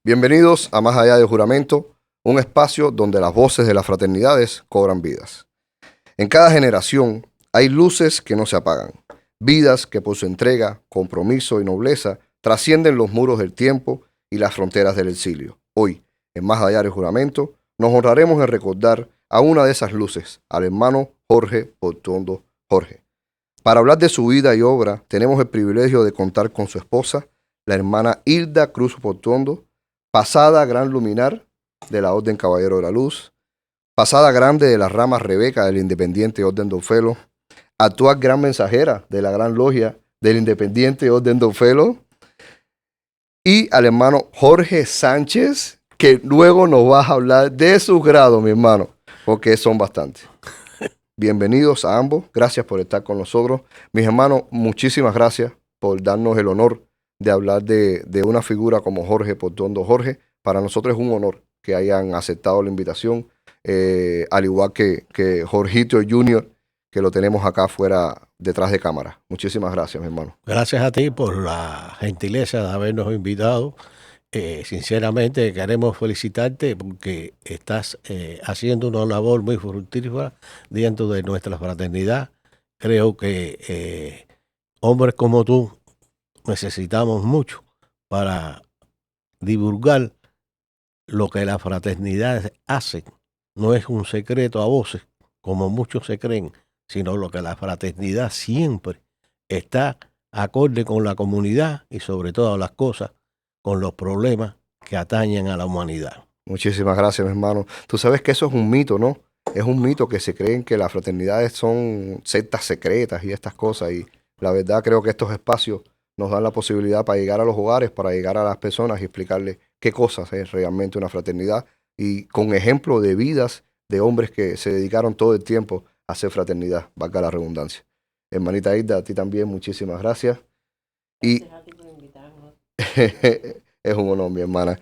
Bienvenidos a Más Allá del Juramento, un espacio donde las voces de las fraternidades cobran vidas. En cada generación hay luces que no se apagan, vidas que por su entrega, compromiso y nobleza trascienden los muros del tiempo y las fronteras del exilio. Hoy, en Más Allá del Juramento, nos honraremos en recordar a una de esas luces, al hermano Jorge Portuondo Jorge. Para hablar de su vida y obra, tenemos el privilegio de contar con su esposa, la hermana Hilda Cruz Portuondo, pasada gran luminar de la Orden Caballero de la Luz, pasada grande de la rama Rebeca del Independiente Orden Don Felo, actual gran mensajera de la Gran Logia del Independiente Orden Don Felo, y al hermano Jorge Sánchez, que luego nos vas a hablar de sus grados, mi hermano, porque son bastantes. Bienvenidos a ambos, gracias por estar con nosotros. Mis hermanos, muchísimas gracias por darnos el honor de hablar de una figura como Jorge Portuondo Jorge. Para nosotros es un honor que hayan aceptado la invitación, al igual que Jorgito Junior, que lo tenemos acá fuera detrás de cámara. Muchísimas gracias, mi hermano. Gracias a ti por la gentileza de habernos invitado. Sinceramente queremos felicitarte porque estás haciendo una labor muy fructífera dentro de nuestra fraternidad. Creo que hombres como tú necesitamos mucho para divulgar lo que la fraternidad hace. No es un secreto a voces, como muchos se creen, sino lo que la fraternidad siempre está acorde con la comunidad y sobre todas las cosas con los problemas que atañen a la humanidad. Muchísimas gracias, mi hermano. Tú sabes que eso es un mito, ¿no? Es un mito que se creen que las fraternidades son sectas secretas y estas cosas, y la verdad creo que estos espacios nos dan la posibilidad para llegar a los hogares, para llegar a las personas y explicarles qué cosas es realmente una fraternidad, y con ejemplo de vidas de hombres que se dedicaron todo el tiempo a hacer fraternidad, valga la redundancia. Hermanita Hilda, a ti también muchísimas gracias. Y es un honor, mi hermana.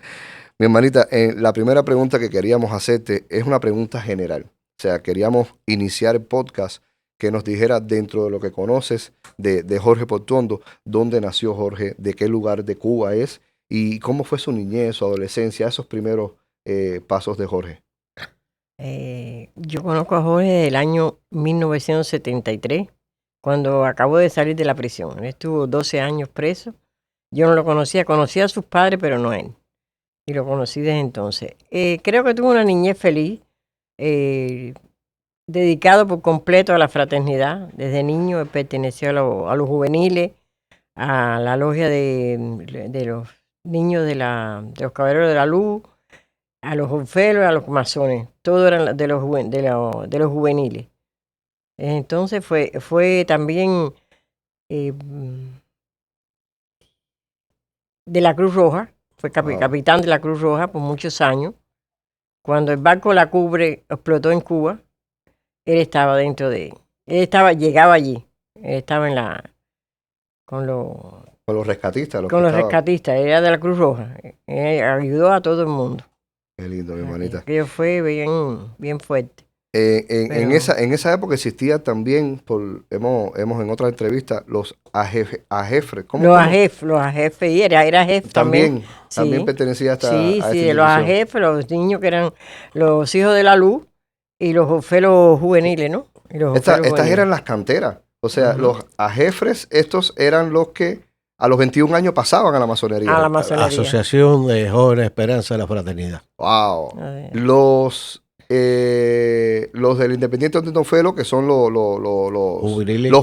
Mi hermanita, la primera pregunta que queríamos hacerte es una pregunta general. O sea, queríamos iniciar el podcast que nos dijera, dentro de lo que conoces de Jorge Portuondo, dónde nació Jorge, de qué lugar de Cuba es y cómo fue su niñez, su adolescencia, esos primeros pasos de Jorge. Yo conozco a Jorge del año 1973, cuando acabó de salir de la prisión. Él estuvo 12 años preso. Yo no lo conocía a sus padres, pero no a él. Y lo conocí desde entonces. Creo que tuvo una niñez feliz, dedicado por completo a la fraternidad. Desde niño él perteneció a los juveniles, a la logia de los niños de los Caballeros de la Luz, a los orfelos, a los masones. Todos eran de los juveniles. Entonces fue también de la Cruz Roja. Fue capitán de la Cruz Roja por muchos años. Cuando el barco La Cubre explotó en Cuba, él estaba dentro de... llegaba allí. Él estaba con los rescatistas. Con los rescatistas. Era de la Cruz Roja. Él ayudó a todo el mundo. Qué lindo, mi hermanita. Aquello fue bien fuerte. En esa época existía también, hemos en otra entrevista, los ajefres. Los ajefes, y era jefe también. También pertenecía a esta de los ajefes, los niños que eran los hijos de la luz y los orfelos juveniles, ¿no? Estas eran las canteras. O sea, los ajefres, estos eran los que a los 21 años pasaban a la masonería. A la masonería. Asociación de Jóvenes Esperanza de la Fraternidad. Wow. Los del Independiente Orden Don Felo, que son los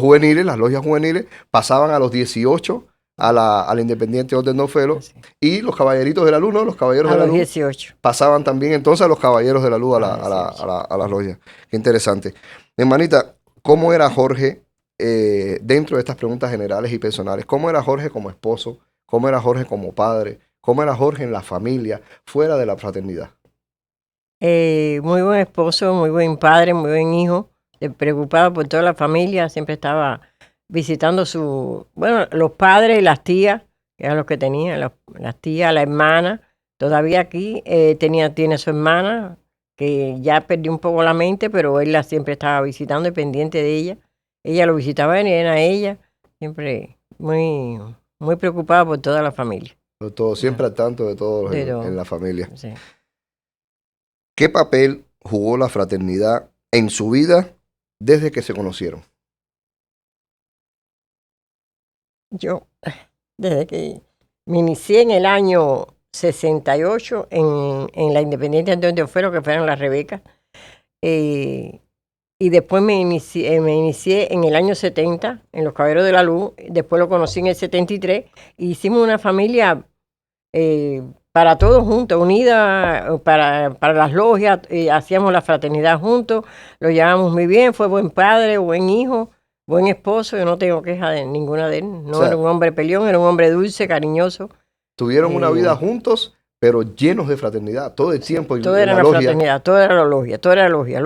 juveniles, las logias juveniles, pasaban a los 18 al Independiente Orden Don Felo, y los Caballeritos de la Luz, ¿no? Los Caballeros de la Luz 18. pasaban también entonces a los Caballeros de la Luz a las logias. Qué interesante. Hermanita, ¿cómo era Jorge dentro de estas preguntas generales y personales? ¿Cómo era Jorge como esposo? ¿Cómo era Jorge como padre? ¿Cómo era Jorge en la familia, fuera de la fraternidad? Muy buen esposo, muy buen padre, muy buen hijo, preocupado por toda la familia, siempre estaba visitando los padres y las tías, que eran los que tenía, las tías, la hermana, todavía aquí tiene su hermana, que ya perdió un poco la mente, pero él siempre estaba visitando y pendiente de ella. Ella lo visitaba y era ella, siempre muy, muy preocupada por toda la familia. Todo, siempre al tanto de todos De todo. en la familia. Sí. ¿Qué papel jugó la fraternidad en su vida desde que se conocieron? Yo, desde que me inicié en el año 68 en la Independiente Antonio Fuero, que fueron las Rebecas, y después me inicié en el año 70 en los Caballeros de la Luz, después lo conocí en el 73, y hicimos una familia para todos juntos, unida para las logias, hacíamos la fraternidad juntos, lo llevamos muy bien, fue buen padre, buen hijo, buen esposo, yo no tengo queja de ninguna de él, no O sea, era un hombre peleón, era un hombre dulce, cariñoso. Tuvieron una vida juntos, pero llenos de fraternidad, todo el tiempo Todo en era la la logia. fraternidad, todo era la logia, todo era logia.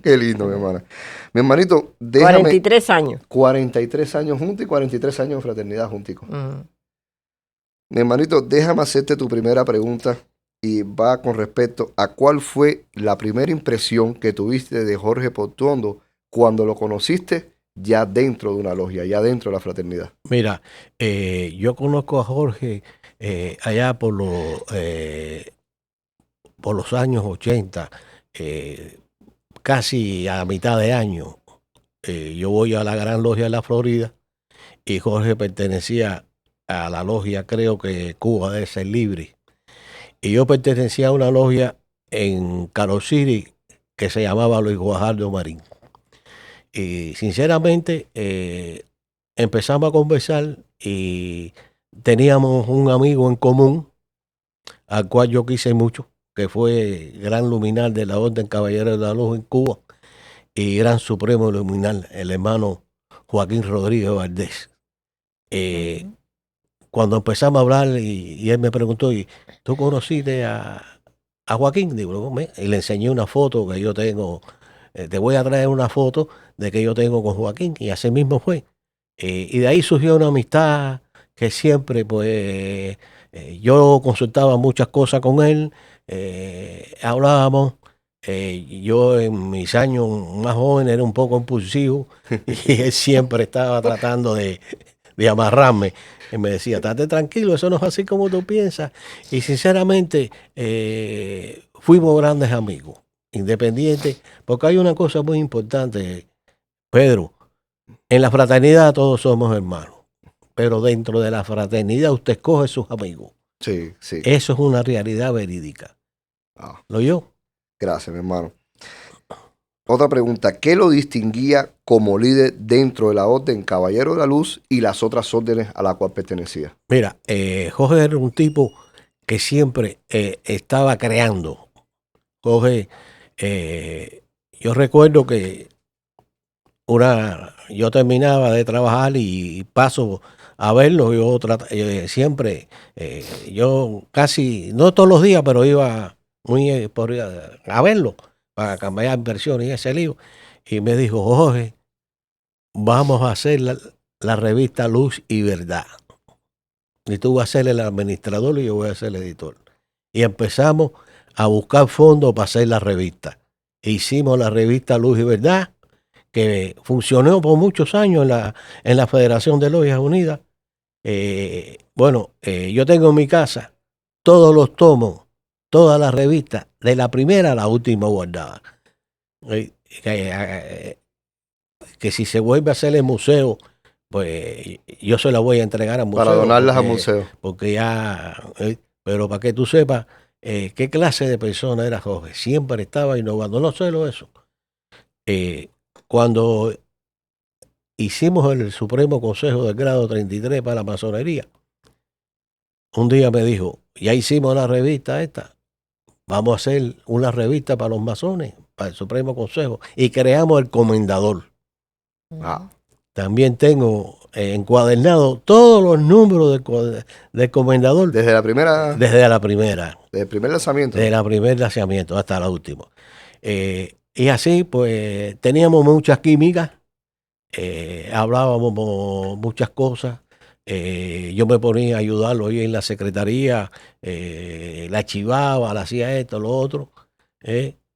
Qué lindo, mi hermana. Mi hermanito, déjame 43 años. 43 años juntos y 43 años de fraternidad junticos. Mi hermanito, déjame hacerte tu primera pregunta y va con respecto a cuál fue la primera impresión que tuviste de Jorge Portuondo cuando lo conociste ya dentro de una logia, ya dentro de la fraternidad. Mira, yo conozco a Jorge allá por los años 80, casi a mitad de año. Yo voy a la Gran Logia de la Florida y Jorge pertenecía a la logia, creo que Cuba debe ser libre. Y yo pertenecía a una logia en Carol City que se llamaba Luis Guajardo Marín. Y sinceramente empezamos a conversar y teníamos un amigo en común al cual yo quise mucho, que fue gran luminal de la Orden Caballero de la Luz en Cuba y gran supremo luminal, el hermano Joaquín Rodríguez Valdés. Cuando empezamos a hablar y él me preguntó, ¿y tú conociste a Joaquín? Digo, y le enseñé una foto que yo tengo, te voy a traer una foto de que yo tengo con Joaquín, y así mismo fue. Y de ahí surgió una amistad que siempre, pues, yo consultaba muchas cosas con él, hablábamos. Yo en mis años más jóvenes era un poco impulsivo y él siempre estaba tratando de amarrarme. Y me decía, estate tranquilo, eso no es así como tú piensas. Y sinceramente, fuimos grandes amigos, independientes, porque hay una cosa muy importante, Pedro, en la fraternidad todos somos hermanos, pero dentro de la fraternidad usted escoge sus amigos. Sí, sí. Eso es una realidad verídica. ¿Lo oyó? Gracias, mi hermano. Otra pregunta, ¿qué lo distinguía como líder dentro de la Orden Caballero de la Luz y las otras órdenes a la cual pertenecía? Mira, Jorge era un tipo que siempre estaba creando. Jorge, yo recuerdo que yo terminaba de trabajar y paso a verlo. Yo siempre, yo casi, no todos los días, pero iba muy a verlo para cambiar inversiones y ese lío. Y me dijo, Jorge, vamos a hacer la revista Luz y Verdad. Y tú vas a ser el administrador y yo voy a ser el editor. Y empezamos a buscar fondos para hacer la revista. E hicimos la revista Luz y Verdad, que funcionó por muchos años en la Federación de Logias Unidas. Yo tengo en mi casa todos los tomos, todas las revistas, de la primera a la última guardada. Que si se vuelve a hacer el museo, pues yo se la voy a entregar al museo. Para donarlas al museo. Porque pero para que tú sepas qué clase de persona era Jorge. Siempre estaba innovando, no solo eso. Cuando hicimos el Supremo Consejo del Grado 33 para la masonería, un día me dijo, ya hicimos la revista esta, vamos a hacer una revista para los masones, para el Supremo Consejo, y creamos el Comendador. También tengo encuadernado todos los números del Comendador. ¿Desde la primera? Desde la primera. ¿Desde el primer lanzamiento? Desde el primer lanzamiento hasta la última. Y así, pues, teníamos muchas químicas, hablábamos muchas cosas. Yo me ponía a ayudarlo ahí en la secretaría, la archivaba, la hacía esto, lo otro.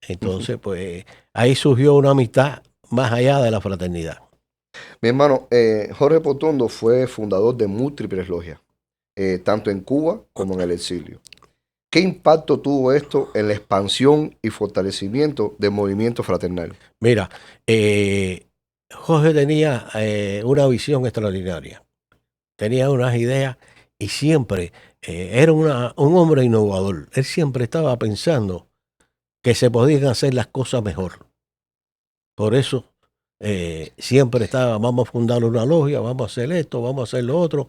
Entonces, pues, ahí surgió una amistad más allá de la fraternidad. Mi hermano, Jorge Portuondo fue fundador de múltiples logias. tanto en Cuba como en el exilio. ¿Qué impacto tuvo esto en la expansión y fortalecimiento del movimiento fraternal? Mira, Jorge tenía una visión extraordinaria, tenía unas ideas y siempre era un hombre innovador. Él siempre estaba pensando que se podían hacer las cosas mejor. Por eso siempre estaba, vamos a fundar una logia, vamos a hacer esto, vamos a hacer lo otro.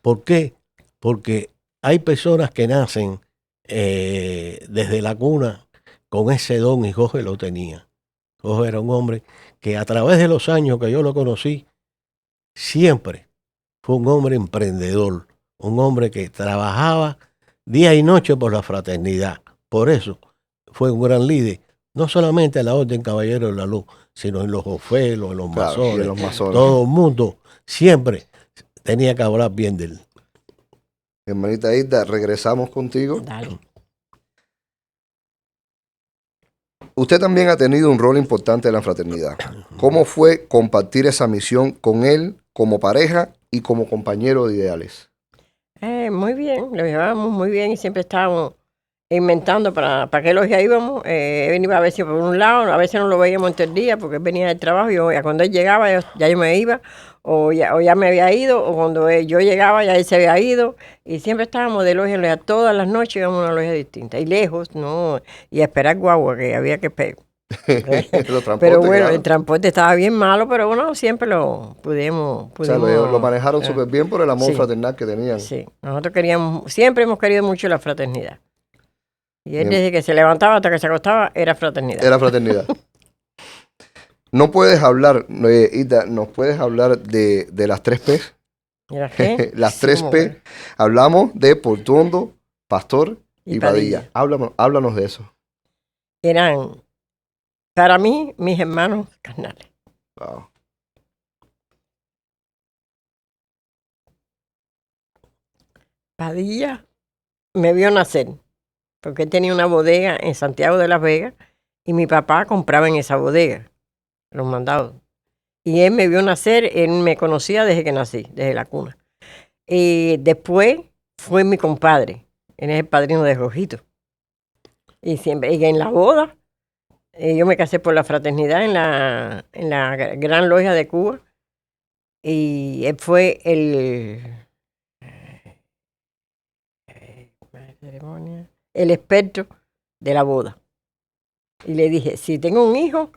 ¿Por qué? Porque hay personas que nacen desde la cuna con ese don y Jorge lo tenía. Jorge era un hombre que a través de los años que yo lo conocí, siempre fue un hombre emprendedor, un hombre que trabajaba día y noche por la fraternidad. Por eso fue un gran líder, no solamente en la Orden Caballero de la Luz, sino en los ofelos, en los Claro, y en masones, los masones. todo el mundo siempre tenía que hablar bien de él. Hermanita Hilda, regresamos contigo. Dale. Usted también ha tenido un rol importante en la fraternidad. ¿Cómo fue compartir esa misión con él como pareja y como compañero de ideales? Muy bien, lo llevábamos muy bien y siempre estábamos inventando para qué logia íbamos. Él iba a veces por un lado, a veces no lo veíamos entre el día porque él venía del trabajo y cuando él llegaba ya yo me iba o ya me había ido, o cuando yo llegaba ya él se había ido, y siempre estábamos de logia en logia, todas las noches íbamos a una logia distinta y lejos, ¿no? Y a esperar guagua, que había que esperar. Los transportes, Pero bueno, claro. el transporte estaba bien malo, pero bueno, siempre lo pudimos. O sea, lo manejaron súper bien por el amor sí, fraternal que tenían. Sí, nosotros siempre hemos querido mucho la fraternidad. Y él Bien. desde que se levantaba hasta que se acostaba era fraternidad. Era fraternidad. No puedes hablar, Ida, ¿nos puedes hablar de las 3 P? ¿Era qué? Las Sí, 3 como P. que- Hablamos de Portuondo, Pastor y Padilla. Padilla. Háblanos de eso. Eran, para mí, mis hermanos carnales. Wow. Padilla me vio nacer, porque él tenía una bodega en Santiago de Las Vegas y mi papá compraba en esa bodega los mandados. Y él me vio nacer, él me conocía desde que nací, desde la cuna. Y después fue mi compadre, él es el padrino de Rojito. Y siempre, y en la boda, yo me casé por la fraternidad en la Gran Logia de Cuba. Y él fue el experto de la boda. Y le dije, si tengo un hijo,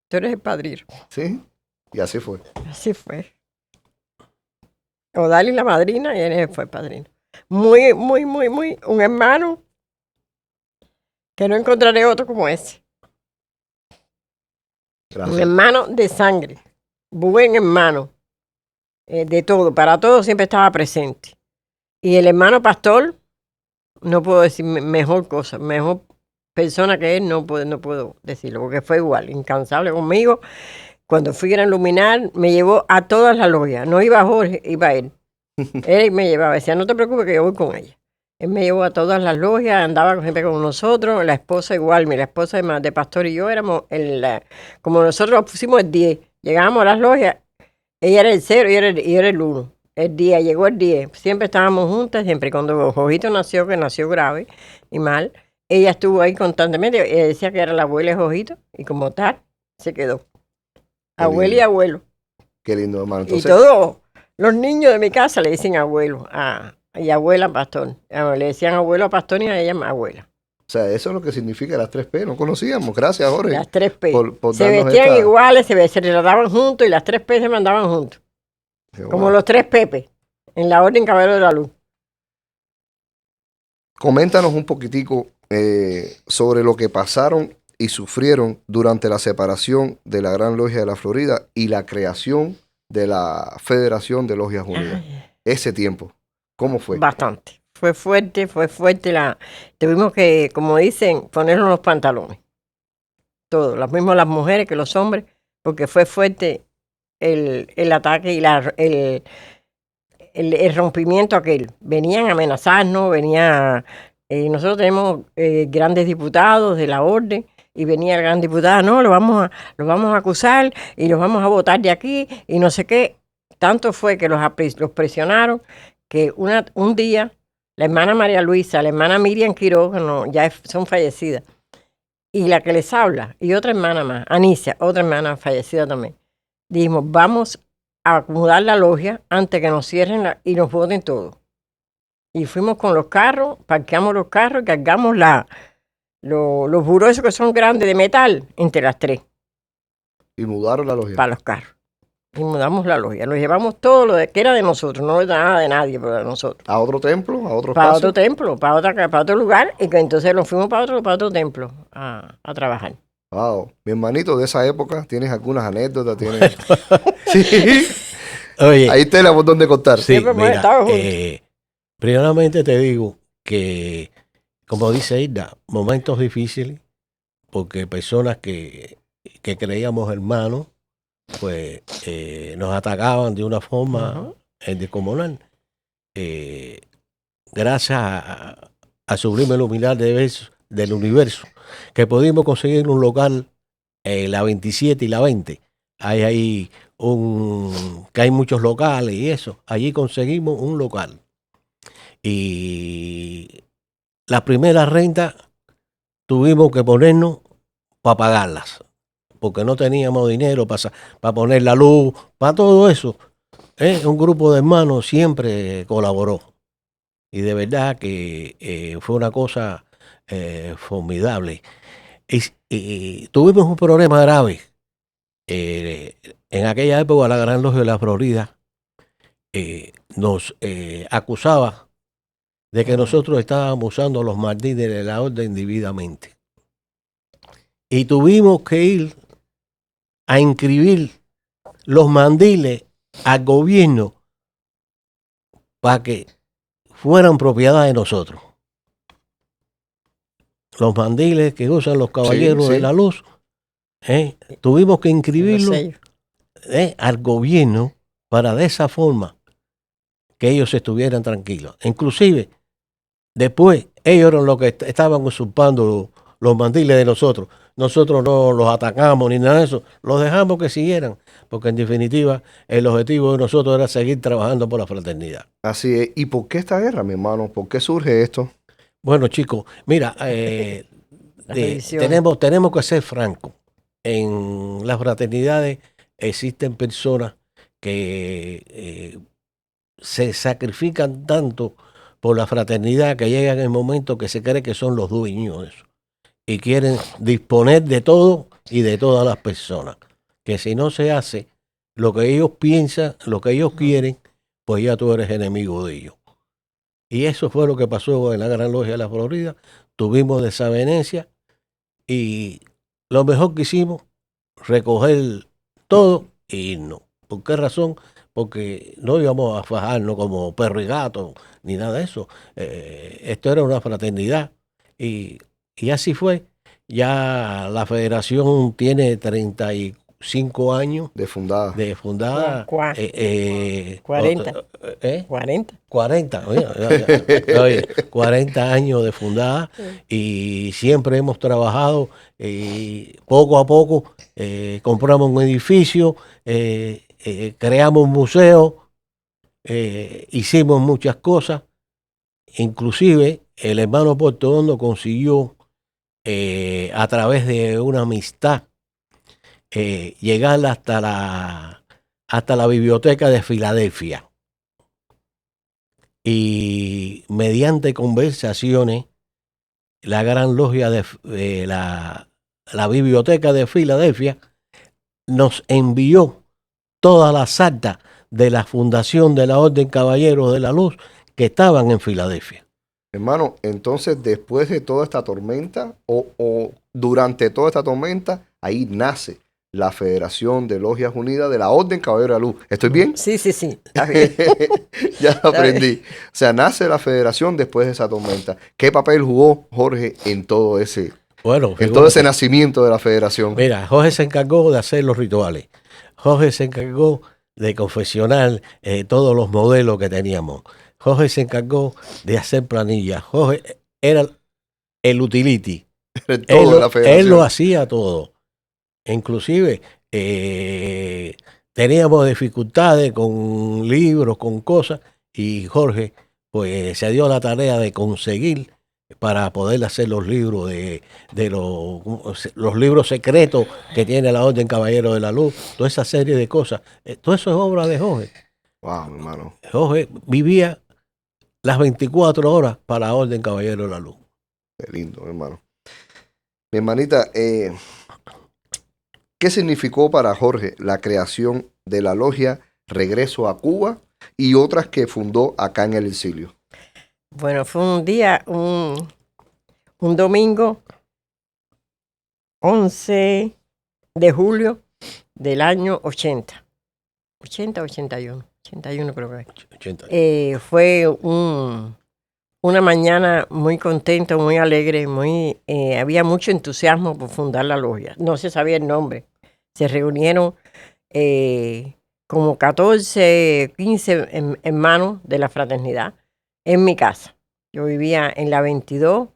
tú eres el padrino. Sí, y así fue. Así fue. Odali la madrina y él fue el padrino. Muy, muy, muy, muy, un hermano que no encontraré otro como ese. Un Gracias. hermano de sangre, buen hermano, de todo, para todo siempre estaba presente. Y el hermano pastor, no puedo decir mejor cosa, mejor persona que él, no puedo decirlo, porque fue igual, incansable conmigo. Cuando fui a Gran Luminar, me llevó a todas las logias. No iba Jorge, iba él. Él me llevaba, decía, no te preocupes que yo voy con ella. Él me llevó a todas las logias, andaba siempre con nosotros, la esposa igual, la esposa de Pastor y yo éramos, como nosotros pusimos el 10, llegábamos a las logias, ella era el 0 y yo era el 1. El día, llegó el 10, siempre estábamos juntas, siempre. Cuando Jojito nació, que nació grave y mal, ella estuvo ahí constantemente, ella decía que era la abuela de Jojito, y como tal, se quedó. Qué Abuelo y lindo. Abuelo. Qué lindo, hermano. Y Entonces, todos los niños de mi casa le dicen abuelo y abuela Pastor. Le decían abuelo a Pastor y a ella abuela. o sea, eso es lo que significa las 3 P. No conocíamos. Gracias, Jorge. Las 3 P. por Se darnos vestían esta- iguales, se trataban juntos y las 3 P se mandaban juntos. Qué Como bueno. los 3 Pepe en la Orden Caballero de la Luz. Coméntanos un poquitico sobre lo que pasaron y sufrieron durante la separación de la Gran Logia de la Florida y la creación de la Federación de Logias Unidas. Ese tiempo, ¿cómo fue? Bastante. Fue fuerte. Tuvimos que, como dicen, ponernos los pantalones. Todos, las mismas las mujeres que los hombres, porque fue fuerte el ataque y el rompimiento aquel. Venían a amenazarnos, nosotros tenemos grandes diputados de la orden, y venía el gran diputado, no, los vamos a acusar y los vamos a votar de aquí y no sé qué. Tanto fue que los presionaron que un día la hermana María Luisa, la hermana Miriam Quiroga, no, son fallecidas, y la que les habla, y otra hermana más, Anicia, otra hermana fallecida también, dijimos, vamos a acomodar la logia antes que nos cierren y nos boten todo. Y fuimos con los carros, parqueamos los carros y cargamos los burros esos que son grandes de metal entre las tres. Y mudaron la logia. Para los carros. Y mudamos la logia. Nos llevamos todo lo que era de nosotros, no era nada de nadie, pero de nosotros. ¿A otro templo? ¿A otro Para espacio? otro templo, para otro lugar, y que entonces nos fuimos para otro templo a trabajar. Wow. Mi hermanito, de esa época, ¿tienes algunas anécdotas? ¿Tienes... Sí. Oye, Ahí tela por donde contar. sí, Siempre hemos mira, estado juntos. primeramente te digo que, como dice Hilda, momentos difíciles, porque personas que creíamos hermanos, pues nos atacaban de una forma descomunal. Gracias a sublime luminar del universo, que pudimos conseguir un local en la 27 y la 20. Hay ahí que hay muchos locales y eso. Allí conseguimos un local. Y las primeras rentas tuvimos que ponernos para pagarlas, porque no teníamos dinero para poner la luz, para todo eso. Un grupo de hermanos siempre colaboró. Y de verdad que fue una cosa formidable. Y tuvimos un problema grave. En aquella época la Gran Logia de la Florida nos acusaba de que nosotros estábamos usando los mandiles de la orden indebidamente. Y tuvimos que ir a inscribir los mandiles al gobierno para que fueran propiedad de nosotros. Los mandiles que usan los caballeros de la luz, tuvimos que inscribirlos al gobierno para de esa forma que ellos estuvieran tranquilos. Inclusive, después, ellos eran los que estaban usurpando los mandiles de nosotros. Nosotros no los atacamos ni nada de eso, los dejamos que siguieran, porque en definitiva el objetivo de nosotros era seguir trabajando por la fraternidad. Así es. ¿Y por qué esta guerra, mi hermano? ¿Por qué surge esto? Bueno, chicos, mira, tenemos que ser francos. En las fraternidades existen personas que se sacrifican tanto por la fraternidad que llegan el momento que se cree que son los dueños de eso. Y quieren disponer de todo y de todas las personas. Que si no se hace lo que ellos piensan, lo que ellos quieren, pues ya tú eres enemigo de ellos. Y eso fue lo que pasó en la Gran Logia de la Florida. Tuvimos desavenencia y lo mejor que hicimos, recoger todo e irnos. ¿Por qué razón? Porque no íbamos a fajarnos como perro y gato, ni nada de eso. Esto era una fraternidad. Y así fue. Ya la federación tiene 35 años de fundada. 40. 40, oye, 40 años de fundada y siempre hemos trabajado poco a poco, compramos un edificio, creamos un museo, hicimos muchas cosas, inclusive el hermano Puerto Hondo consiguió a través de una amistad llegar hasta la biblioteca de Filadelfia. Y mediante conversaciones, la Gran Logia de la biblioteca de Filadelfia nos envió todas las actas de la fundación de la Orden Caballeros de la Luz que estaban en Filadelfia. Hermano, entonces después de toda esta tormenta o durante toda esta tormenta, ahí nace la Federación de Logias Unidas de la Orden Caballero de la Luz. ¿Estoy bien? Sí. Está bien. Ya lo aprendí. O sea, nace la Federación después de esa tormenta. ¿Qué papel jugó Jorge en todo ese, todo ese nacimiento de la Federación? Mira, Jorge se encargó de hacer los rituales. Jorge se encargó de confeccionar todos los modelos que teníamos. Jorge se encargó de hacer planillas. Jorge era el utility. Él lo hacía todo. Inclusive teníamos dificultades con libros, con cosas, y Jorge pues se dio la tarea de conseguir para poder hacer los libros de los libros secretos que tiene la Orden Caballero de la Luz, toda esa serie de cosas. Todo eso es obra de Jorge. Wow, hermano. Jorge vivía las 24 horas para la Orden Caballero de la Luz. Qué lindo, hermano. Mi hermanita, ¿qué significó para Jorge la creación de la logia Regreso a Cuba y otras que fundó acá en el exilio? Bueno, fue un día, un domingo 11 de julio del año 80. 81 creo que es. 80. Fue una mañana muy contenta, muy alegre, había mucho entusiasmo por fundar la logia. No se sabía el nombre. Se reunieron como 14, 15 hermanos de la fraternidad en mi casa. Yo vivía en la 22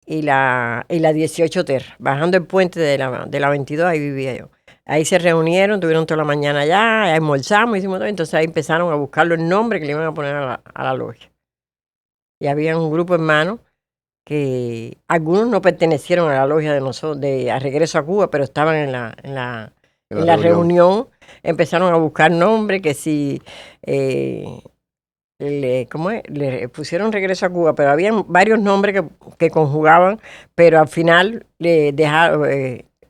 y la 18 Terra, bajando el puente de la 22, ahí vivía yo. Ahí se reunieron, tuvieron toda la mañana allá, almorzamos, hicimos todo, entonces ahí empezaron a buscar los nombres que le iban a poner a la logia. Y había un grupo de hermanos que algunos no pertenecieron a la logia de nosotros, a Regreso a Cuba, pero estaban en la reunión. Empezaron a buscar nombres, que si le pusieron Regreso a Cuba, pero había varios nombres que conjugaban, pero al final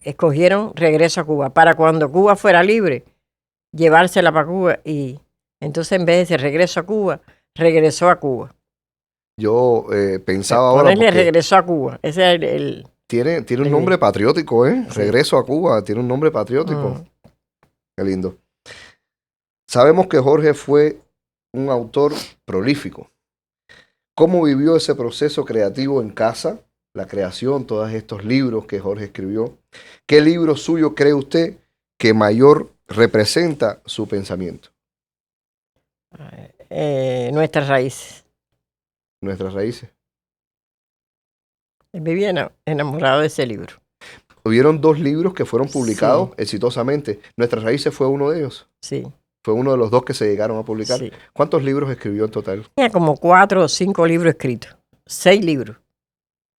escogieron Regreso a Cuba, para cuando Cuba fuera libre, llevársela para Cuba, y entonces en vez de decir Regreso a Cuba, regresó a Cuba. Yo pensaba ahora... Ponerle Regresó a Cuba, ese es el... Tiene un nombre patriótico, ¿eh? Sí. Regreso a Cuba, tiene un nombre patriótico. Qué lindo. Sabemos que Jorge fue un autor prolífico. ¿Cómo vivió ese proceso creativo en casa? La creación, todos estos libros que Jorge escribió. ¿Qué libro suyo cree usted que mayor representa su pensamiento? Nuestras raíces. Nuestras raíces. Vivía enamorado de ese libro. Hubieron 2 libros que fueron publicados exitosamente. Nuestras raíces fue uno de ellos. Sí. Fue uno de los 2 que se llegaron a publicar. Sí. ¿Cuántos libros escribió en total? Tenía como 4 o 5 libros escritos. 6 libros.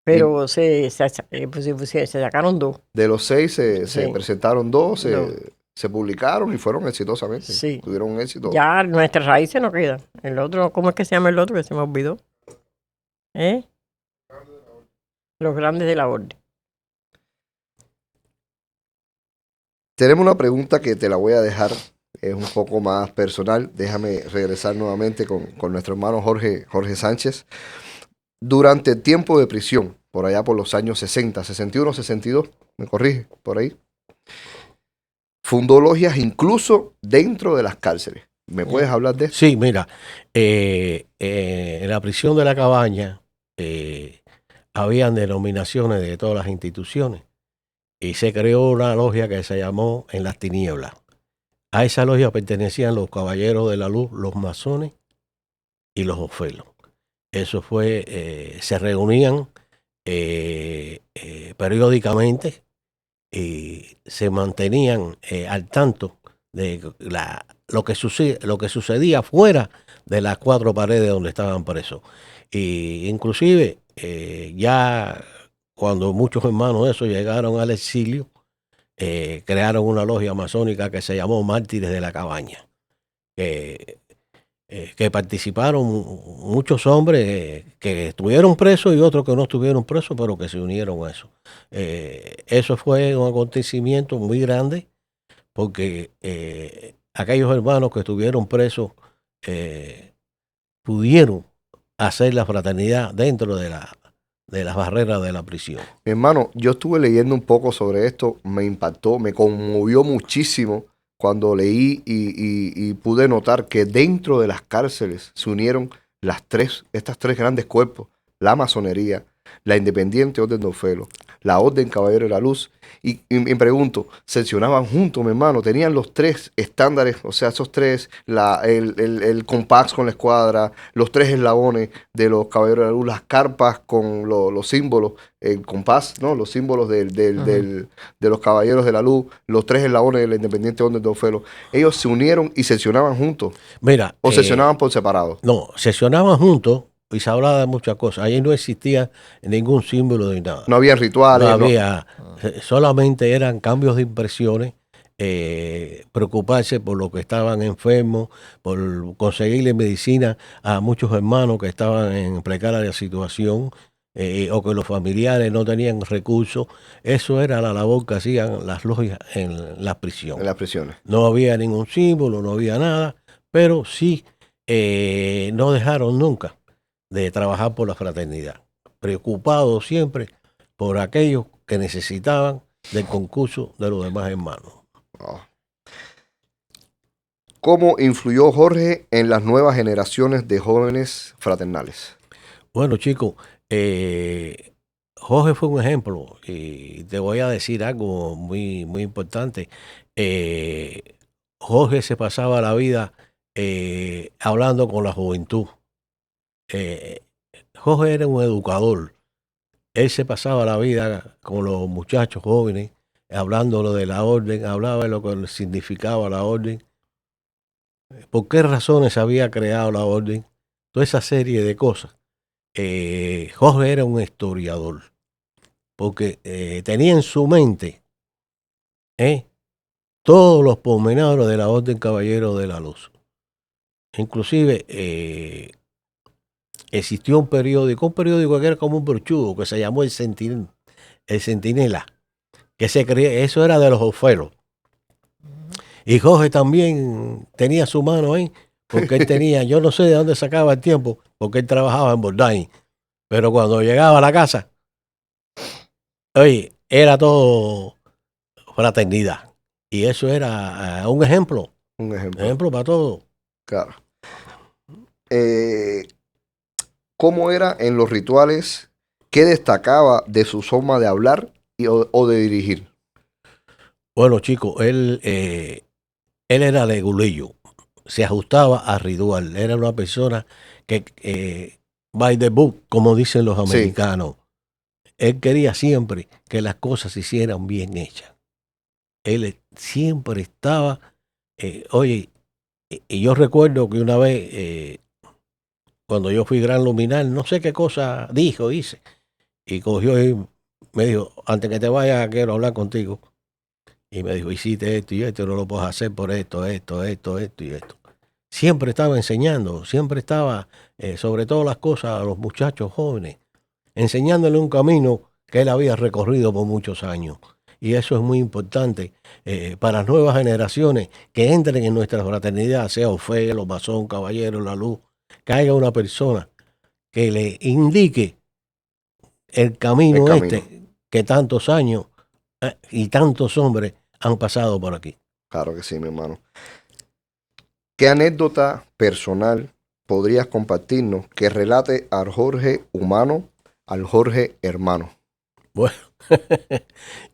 Pero se sacaron 2. De los 6 se presentaron 2, No. se publicaron y fueron exitosamente. Sí. Tuvieron un éxito. Ya Nuestras raíces no quedan. El otro, ¿cómo es que se llama el otro que se me olvidó? Los grandes de la orden. Tenemos una pregunta que te la voy a dejar, es un poco más personal. Déjame regresar nuevamente con nuestro hermano Jorge Sánchez. Durante el tiempo de prisión, por allá por los años 60, 61, 62, me corrige, por ahí, fundó logias incluso dentro de las cárceles. ¿Me puedes hablar de eso? Sí, mira, en la prisión de la Cabaña habían denominaciones de todas las instituciones y se creó una logia que se llamó En las Tinieblas. A esa logia pertenecían los Caballeros de la Luz, los masones y los ofelos. Eso fue, se reunían periódicamente y se mantenían al tanto de lo que sucedía fuera de las 4 paredes donde estaban presos. Y inclusive ya cuando muchos hermanos de esos llegaron al exilio, crearon una logia masónica que se llamó Mártires de la Cabaña, que participaron muchos hombres que estuvieron presos y otros que no estuvieron presos, pero que se unieron a eso. Eso fue un acontecimiento muy grande, porque aquellos hermanos que estuvieron presos pudieron hacer la fraternidad dentro de las barreras de la prisión. Mi hermano, yo estuve leyendo un poco sobre esto, me impactó, me conmovió muchísimo cuando leí y pude notar que dentro de las cárceles se unieron estas tres grandes cuerpos: la masonería, la Independiente Orden de Ofelos, la Orden Caballero de la Luz. Y me pregunto, seleccionaban juntos, mi hermano, tenían los 3 estándares, o sea, esos 3, el compás con la escuadra, los 3 eslabones de los Caballeros de la Luz, las carpas con los símbolos, el compás, ¿no? Los símbolos de los Caballeros de la Luz, los 3 eslabones de la Independiente Orden de Ofelo. Ellos se unieron y seleccionaban juntos. Mira, ¿O seleccionaban por separado? No, sesionaban juntos y se hablaba de muchas cosas. Ahí no existía ningún símbolo de nada. No había rituales. No había, solamente eran cambios de impresiones, preocuparse por los que estaban enfermos, por conseguirle medicina a muchos hermanos que estaban en precaria situación, o que los familiares no tenían recursos. Eso era la labor que hacían las logias en las prisiones. En las prisiones. No había ningún símbolo, no había nada, pero sí no dejaron nunca de trabajar por la fraternidad, preocupados siempre por aquellos que necesitaban del concurso de los demás hermanos. Oh. ¿Cómo influyó Jorge en las nuevas generaciones de jóvenes fraternales? Bueno, chicos, Jorge fue un ejemplo y te voy a decir algo muy, muy importante. Jorge se pasaba la vida hablando con la juventud. Jorge era un educador. Él se pasaba la vida con los muchachos jóvenes, hablando de la orden, hablaba de lo que significaba la orden, por qué razones había creado la orden, toda esa serie de cosas. Jorge era un historiador, porque tenía en su mente todos los pormenores de la Orden Caballero de la Luz. Inclusive existió un periódico que era como un brochudo, que se llamó El Centinela, que se creía, eso era de los Ofelos. Y Jorge también tenía su mano ahí, porque él tenía, yo no sé de dónde sacaba el tiempo, porque él trabajaba en Bordain, pero cuando llegaba a la casa, oye, era todo fraternidad. Y eso era un ejemplo. Un ejemplo. Ejemplo para todo. Claro. ¿Cómo era en los rituales? ¿Qué destacaba de su forma de hablar o de dirigir? Bueno, chicos, él era legulillo, se ajustaba a ritual. Era una persona que, by the book, como dicen los americanos, sí. Él quería siempre que las cosas se hicieran bien hechas. Él siempre estaba, oye, y yo recuerdo que una vez, cuando yo fui gran luminar, no sé qué cosa hice, y cogió y me dijo, antes que te vayas, quiero hablar contigo. Y me dijo, hiciste esto y esto, no lo puedes hacer por esto y esto. Siempre estaba enseñando, siempre estaba, sobre todas las cosas, a los muchachos jóvenes, enseñándole un camino que él había recorrido por muchos años. Y eso es muy importante para las nuevas generaciones que entren en nuestra fraternidad, sea Ofelo, Masón, Caballero, La Luz, que haya una persona que le indique el camino que tantos años y tantos hombres han pasado por aquí. Claro que sí, mi hermano. ¿Qué anécdota personal podrías compartirnos que relate al Jorge humano, al Jorge hermano? Bueno,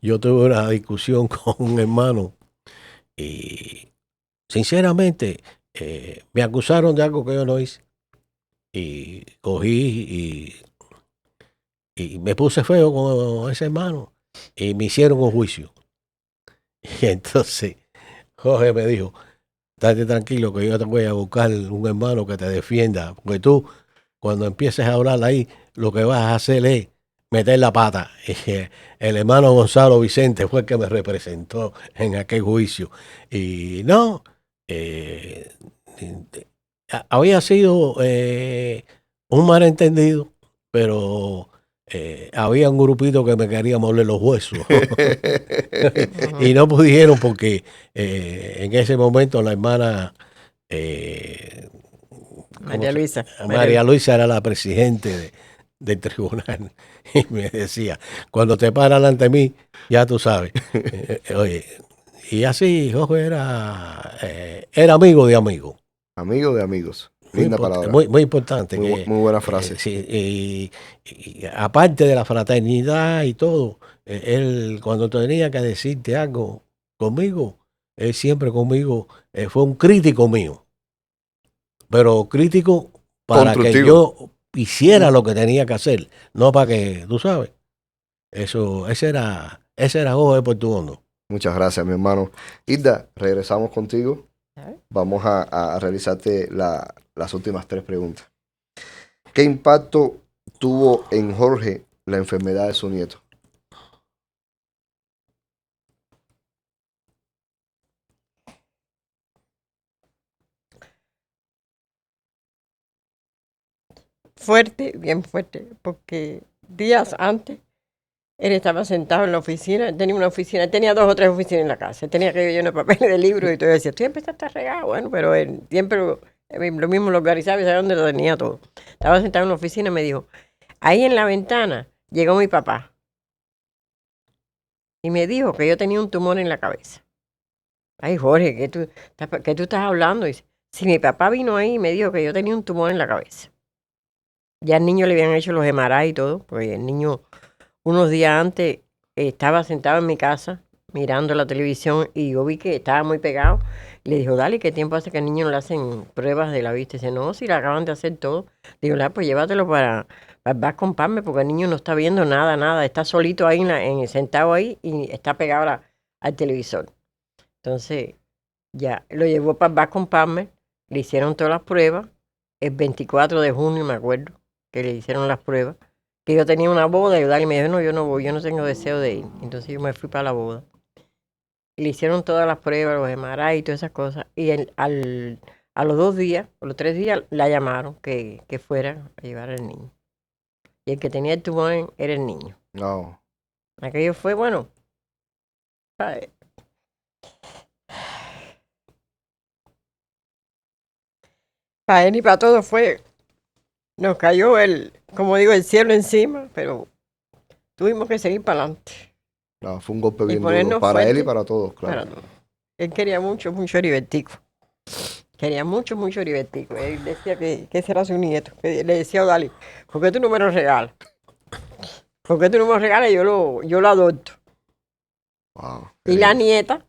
yo tuve una discusión con un hermano y sinceramente me acusaron de algo que yo no hice. Y cogí y me puse feo con ese hermano y me hicieron un juicio. Y entonces Jorge me dijo, estate tranquilo que yo te voy a buscar un hermano que te defienda, porque tú cuando empieces a hablar ahí lo que vas a hacer es meter la pata. Y el hermano Gonzalo Vicente fue el que me representó en aquel juicio. Y no, había sido un malentendido, pero había un grupito que me quería moler los huesos. Y no pudieron porque en ese momento la hermana María Luisa era la presidente del tribunal y me decía, cuando te paran ante mí, ya tú sabes. Oye, y así Jorge era amigo de amigos. Amigo de amigos. Linda palabra. Muy importante. Muy buena frase. Sí, y aparte de la fraternidad y todo, él cuando tenía que decirte algo conmigo, él siempre conmigo fue un crítico mío, pero crítico para que yo hiciera lo que tenía que hacer, no para que, tú sabes, ese era Jorge Portuondo. Muchas gracias, mi hermano. Hilda, regresamos contigo. Vamos a realizarte las últimas 3 preguntas. ¿Qué impacto tuvo en Jorge la enfermedad de su nieto? Fuerte, bien fuerte, porque días antes él estaba sentado en la oficina, tenía una oficina, tenía 2 o 3 oficinas en la casa, tenía que llenar papeles de libros y todo, y decía, tú siempre estás regado, bueno, pero él siempre lo mismo lo organizaba y sabía dónde lo tenía todo. Estaba sentado en la oficina y me dijo, ahí en la ventana llegó mi papá y me dijo que yo tenía un tumor en la cabeza. Ay, Jorge, ¿qué tú estás hablando? Y dice, si mi papá vino ahí y me dijo que yo tenía un tumor en la cabeza. Ya al niño le habían hecho los MRI y todo, porque el niño unos días antes estaba sentado en mi casa mirando la televisión y yo vi que estaba muy pegado. Le dijo, dale, ¿qué tiempo hace que al niño no le hacen pruebas de la vista? Y dice, no, si le acaban de hacer todo. Digo, pues llévatelo para vas con Parme, porque el niño no está viendo nada. Está solito ahí, sentado ahí y está pegado al televisor. Entonces, ya, lo llevó para vas con Parme, le hicieron todas las pruebas. El 24 de junio, me acuerdo, que le hicieron las pruebas. Que yo tenía una boda y me dijo, no, yo no voy, yo no tengo deseo de ir. Entonces yo me fui para la boda. Y le hicieron todas las pruebas, los MRI y todas esas cosas. Y a los 2 días, a los 3 días, la llamaron que fuera a llevar al niño. Y el que tenía el tumor era el niño. No. Aquello fue, bueno, para él y para todos fue, nos cayó como digo, el cielo encima, pero tuvimos que seguir para adelante. No, fue un golpe bien duro para él y para todos, claro. Para todos. Él quería mucho Heribertico. Quería mucho Heribertico. Él decía que ese era su nieto. Le decía a Dali, ¿por qué tú no me lo regalas? ¿Por qué tú no me lo regalas? Yo lo adopto. Wow, y la nieta,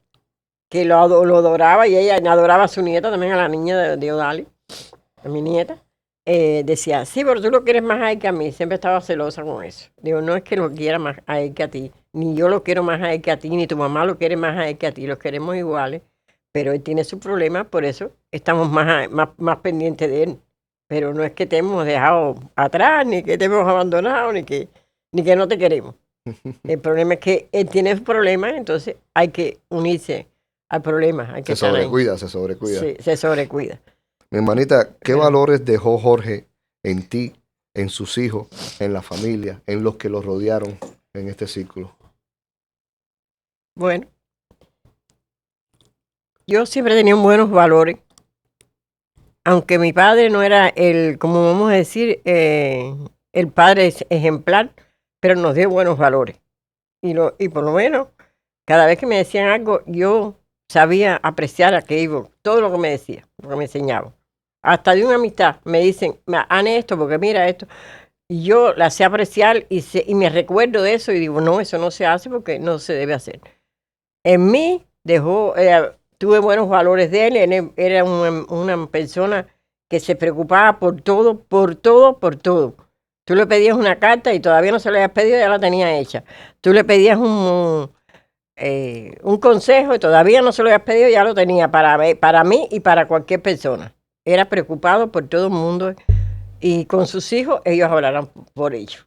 que lo adoraba, y ella adoraba a su nieta, también a la niña de Odali, a mi nieta, decía, sí, pero tú lo quieres más a él que a mí. Siempre estaba celosa con eso. Digo, no es que lo quiera más a él que a ti, ni yo lo quiero más a él que a ti, ni tu mamá lo quiere más a él que a ti, los queremos iguales, pero él tiene sus problemas, por eso estamos más pendientes de él. Pero no es que te hemos dejado atrás, ni que te hemos abandonado, ni que no te queremos. El problema es que él tiene problemas, entonces hay que unirse al problema. Hay que se sobrecuida. Sí, se sobrecuida. Mi hermanita, ¿qué valores dejó Jorge en ti, en sus hijos, en la familia, en los que los rodearon en este círculo? Bueno, yo siempre tenía buenos valores, aunque mi padre no era como vamos a decir, el padre ejemplar, pero nos dio buenos valores. Y por lo menos, cada vez que me decían algo, yo sabía apreciar aquello, todo lo que me decía, lo que me enseñaba. Hasta de una amistad me dicen, han esto, porque mira esto. Y yo la sé apreciar y me recuerdo de eso y digo, no, eso no se hace porque no se debe hacer. En mí tuve buenos valores de él. Él era una persona que se preocupaba por todo. Tú le pedías una carta y todavía no se la habías pedido, ya la tenía hecha. Tú le pedías un consejo y todavía no se lo habías pedido, ya lo tenía para mí y para cualquier persona. Era preocupado por todo el mundo y con sus hijos ellos hablarán por ellos.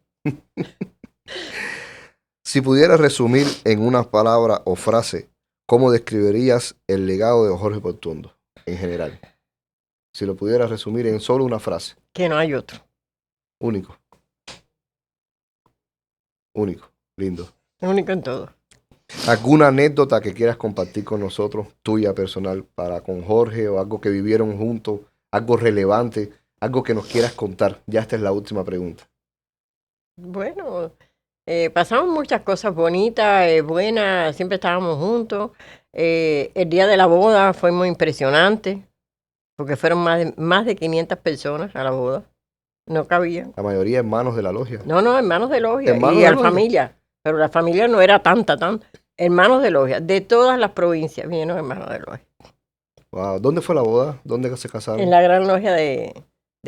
Si pudieras resumir en una palabra o frase, ¿cómo describirías el legado de Jorge Portuondo en general? Si lo pudieras resumir en solo una frase. Que no hay otro. Único. Único. Lindo. Único en todo. ¿Alguna anécdota que quieras compartir con nosotros, tuya personal, con Jorge, o algo que vivieron juntos, algo relevante, algo que nos quieras contar? Ya esta es la última pregunta. Bueno, pasamos muchas cosas bonitas, buenas, siempre estábamos juntos. El día de la boda fue muy impresionante. porque fueron más de 500 personas a la boda. No cabían. La mayoría hermanos de la logia. No, hermanos de logia Hermanos y de a la logia. familia. Pero la familia no era tanta. Hermanos de logia. De todas las provincias vinieron hermanos de logia. Wow. ¿Dónde fue la boda? ¿Dónde se casaron? En la gran logia de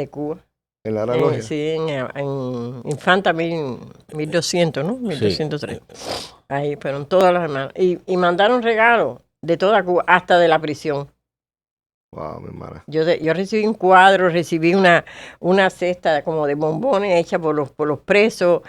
Cuba. ¿En la gran logia? Sí, en Infanta 1200, ¿no? 1203. Sí. Ahí fueron todos los hermanos. Y mandaron regalos de toda Cuba, hasta de la prisión. Wow, mi hermana. Yo recibí un cuadro, recibí una cesta como de bombones hecha por los presos,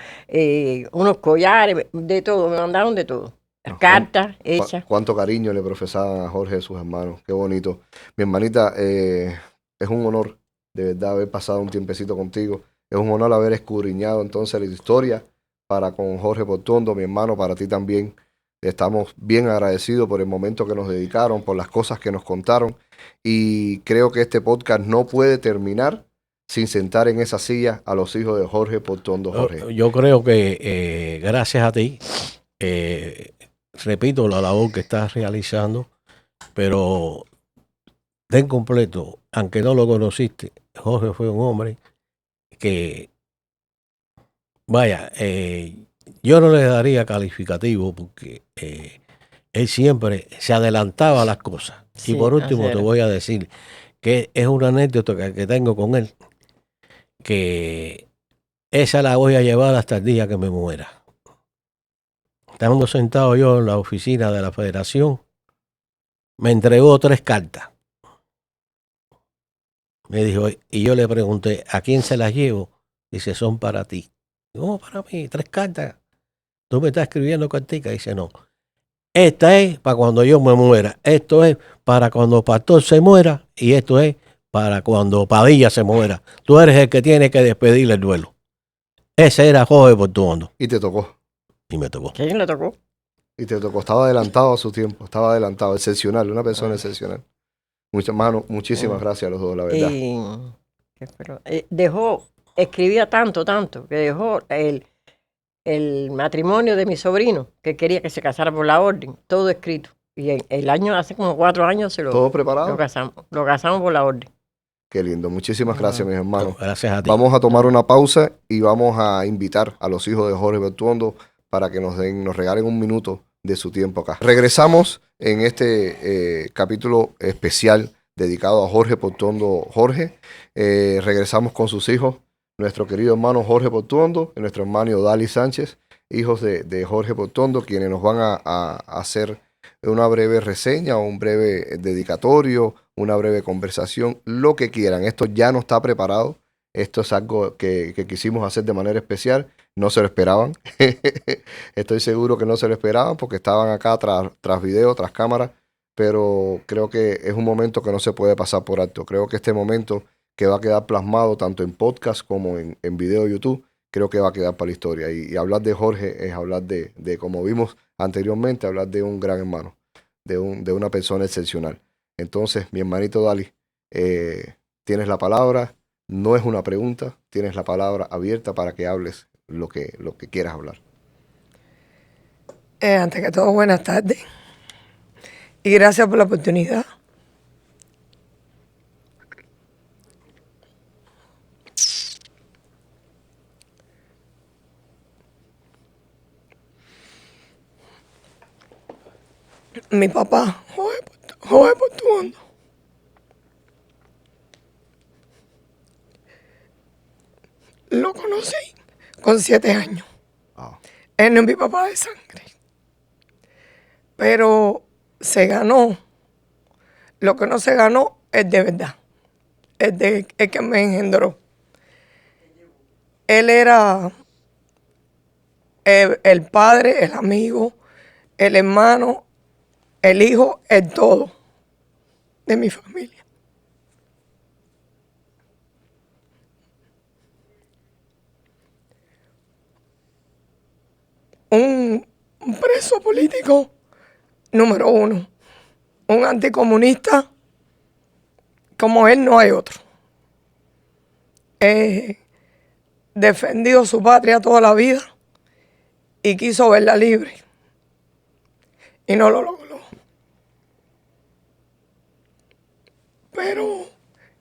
unos collares, de todo, me mandaron de todo. Cartas hechas. Cuánto cariño le profesaban a Jorge y sus hermanos, qué bonito. Mi hermanita, es un honor de verdad haber pasado un tiempecito contigo. Es un honor haber escudriñado entonces la historia para con Jorge Portuondo, mi hermano, para ti también. Estamos bien agradecidos por el momento que nos dedicaron, por las cosas que nos contaron. Y creo que este podcast no puede terminar sin sentar en esa silla a los hijos de Jorge Portuondo Jorge. Yo creo que gracias a ti, repito la labor que estás realizando, pero de completo, aunque no lo conociste, Jorge fue un hombre que, vaya, yo no le daría calificativo porque él siempre se adelantaba a las cosas. Sí, y por último te voy a decir que es una anécdota que tengo con él, que esa la voy a llevar hasta el día que me muera. Estando sentado yo en la oficina de la federación, me entregó 3 cartas. Me dijo, y yo le pregunté, ¿a quién se las llevo? Dice, son para ti. ¿Cómo para mí? 3 cartas. ¿Tú me estás escribiendo cartica? Dice, no. Esta es para cuando yo me muera. Esto es para cuando Pastor se muera. Y esto es para cuando Padilla se muera. Tú eres el que tiene que despedirle el duelo. Ese era Jorge Portuondo. Y te tocó. Y me tocó. ¿Quién le tocó? Y te tocó. Estaba adelantado a su tiempo. Estaba adelantado. Excepcional. Una persona excepcional. Muchísimas gracias a los dos, la verdad. Escribía tanto, que dejó el matrimonio de mi sobrino, que quería que se casara por la orden, todo escrito. Y hace como 4 años ¿Todo preparado? Lo casamos por la orden. Qué lindo. Muchísimas gracias, mis hermanos. Gracias a ti. Vamos a tomar una pausa y vamos a invitar a los hijos de Jorge Portuondo para que nos regalen un minuto de su tiempo acá. Regresamos en este capítulo especial dedicado a Jorge Portuondo Jorge. Regresamos con sus hijos, nuestro querido hermano Jorge Portuondo y nuestro hermano Odali Sánchez, hijos de Jorge Portuondo, quienes nos van a hacer una breve reseña o un breve dedicatorio, una breve conversación, lo que quieran. Esto ya no está preparado. Esto es algo que quisimos hacer de manera especial. No se lo esperaban. Estoy seguro que no se lo esperaban porque estaban acá tras video, tras cámara. Pero creo que es un momento que no se puede pasar por alto. Creo que este momento que va a quedar plasmado tanto en podcast como en video de YouTube, creo que va a quedar para la historia. Y hablar de Jorge es hablar de, como vimos anteriormente, hablar de un gran hermano, de una persona excepcional. Entonces, mi hermanito Dali, tienes la palabra. No es una pregunta, tienes la palabra abierta para que hables lo que quieras hablar. Antes que todo, buenas tardes. Y gracias por la oportunidad. Mi papá, Jorge Portuondo, lo conocí con 7 años. Wow. Él no es mi papá de sangre. Pero se ganó. Lo que no se ganó es de verdad. Es que me engendró. Él era el padre, el amigo, el hermano, el hijo, el todo de mi familia. Un preso político número 1, un anticomunista, como él no hay otro. Defendió su patria toda la vida y quiso verla libre y no lo logró. Pero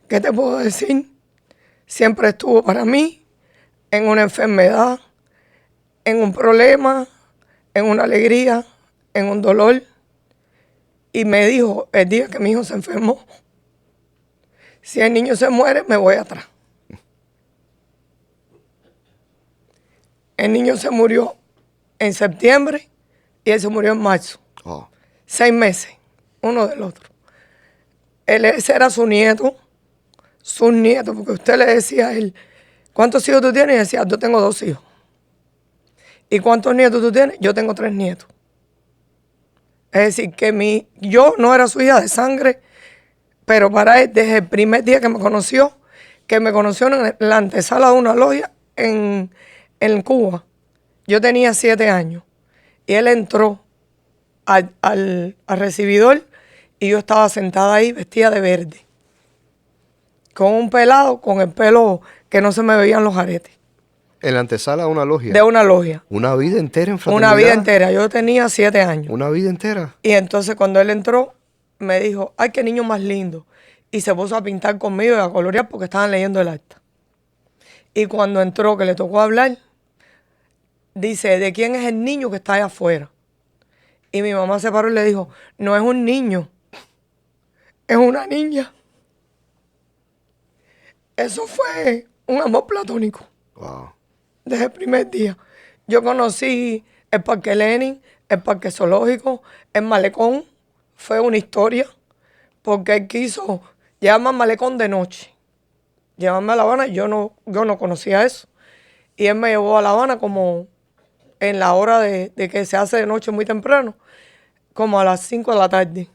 ¿Qué te puedo decir? Siempre estuvo para mí en una enfermedad, en un problema, en una alegría, en un dolor. Y me dijo el día que mi hijo se enfermó, si el niño se muere, me voy atrás. El niño se murió en septiembre y él se murió en marzo. Oh. 6 meses, uno del otro. Ese era su nieto, porque usted le decía a él, ¿cuántos hijos tú tienes? Y decía, yo tengo 2 hijos. ¿Y cuántos nietos tú tienes? Yo tengo 3 nietos. Es decir, que yo no era su hija de sangre, pero para él, desde el primer día que me conoció en la antesala de una logia en yo tenía 7 años. Y él entró al recibidor y yo estaba sentada ahí vestida de verde. Con un pelado, con el pelo que no se me veían los aretes. En la antesala de una logia. De una logia. Una vida entera en fraternidad. Una vida entera. Yo tenía 7 años. Una vida entera. Y entonces cuando él entró, me dijo, ay, qué niño más lindo. Y se puso a pintar conmigo y a colorear porque estaban leyendo el acta. Y cuando entró, que le tocó hablar, dice, ¿de quién es el niño que está allá afuera? Y mi mamá se paró y le dijo, no es un niño, es una niña. Eso fue un amor platónico. Wow. Desde el primer día. Yo conocí el Parque Lenin, el Parque Zoológico, el Malecón. Fue una historia porque él quiso llevarme al Malecón de noche. Llevarme a La Habana, yo no conocía eso. Y él me llevó a La Habana como en la hora de que se hace de noche muy temprano, como a las 5 de la tarde.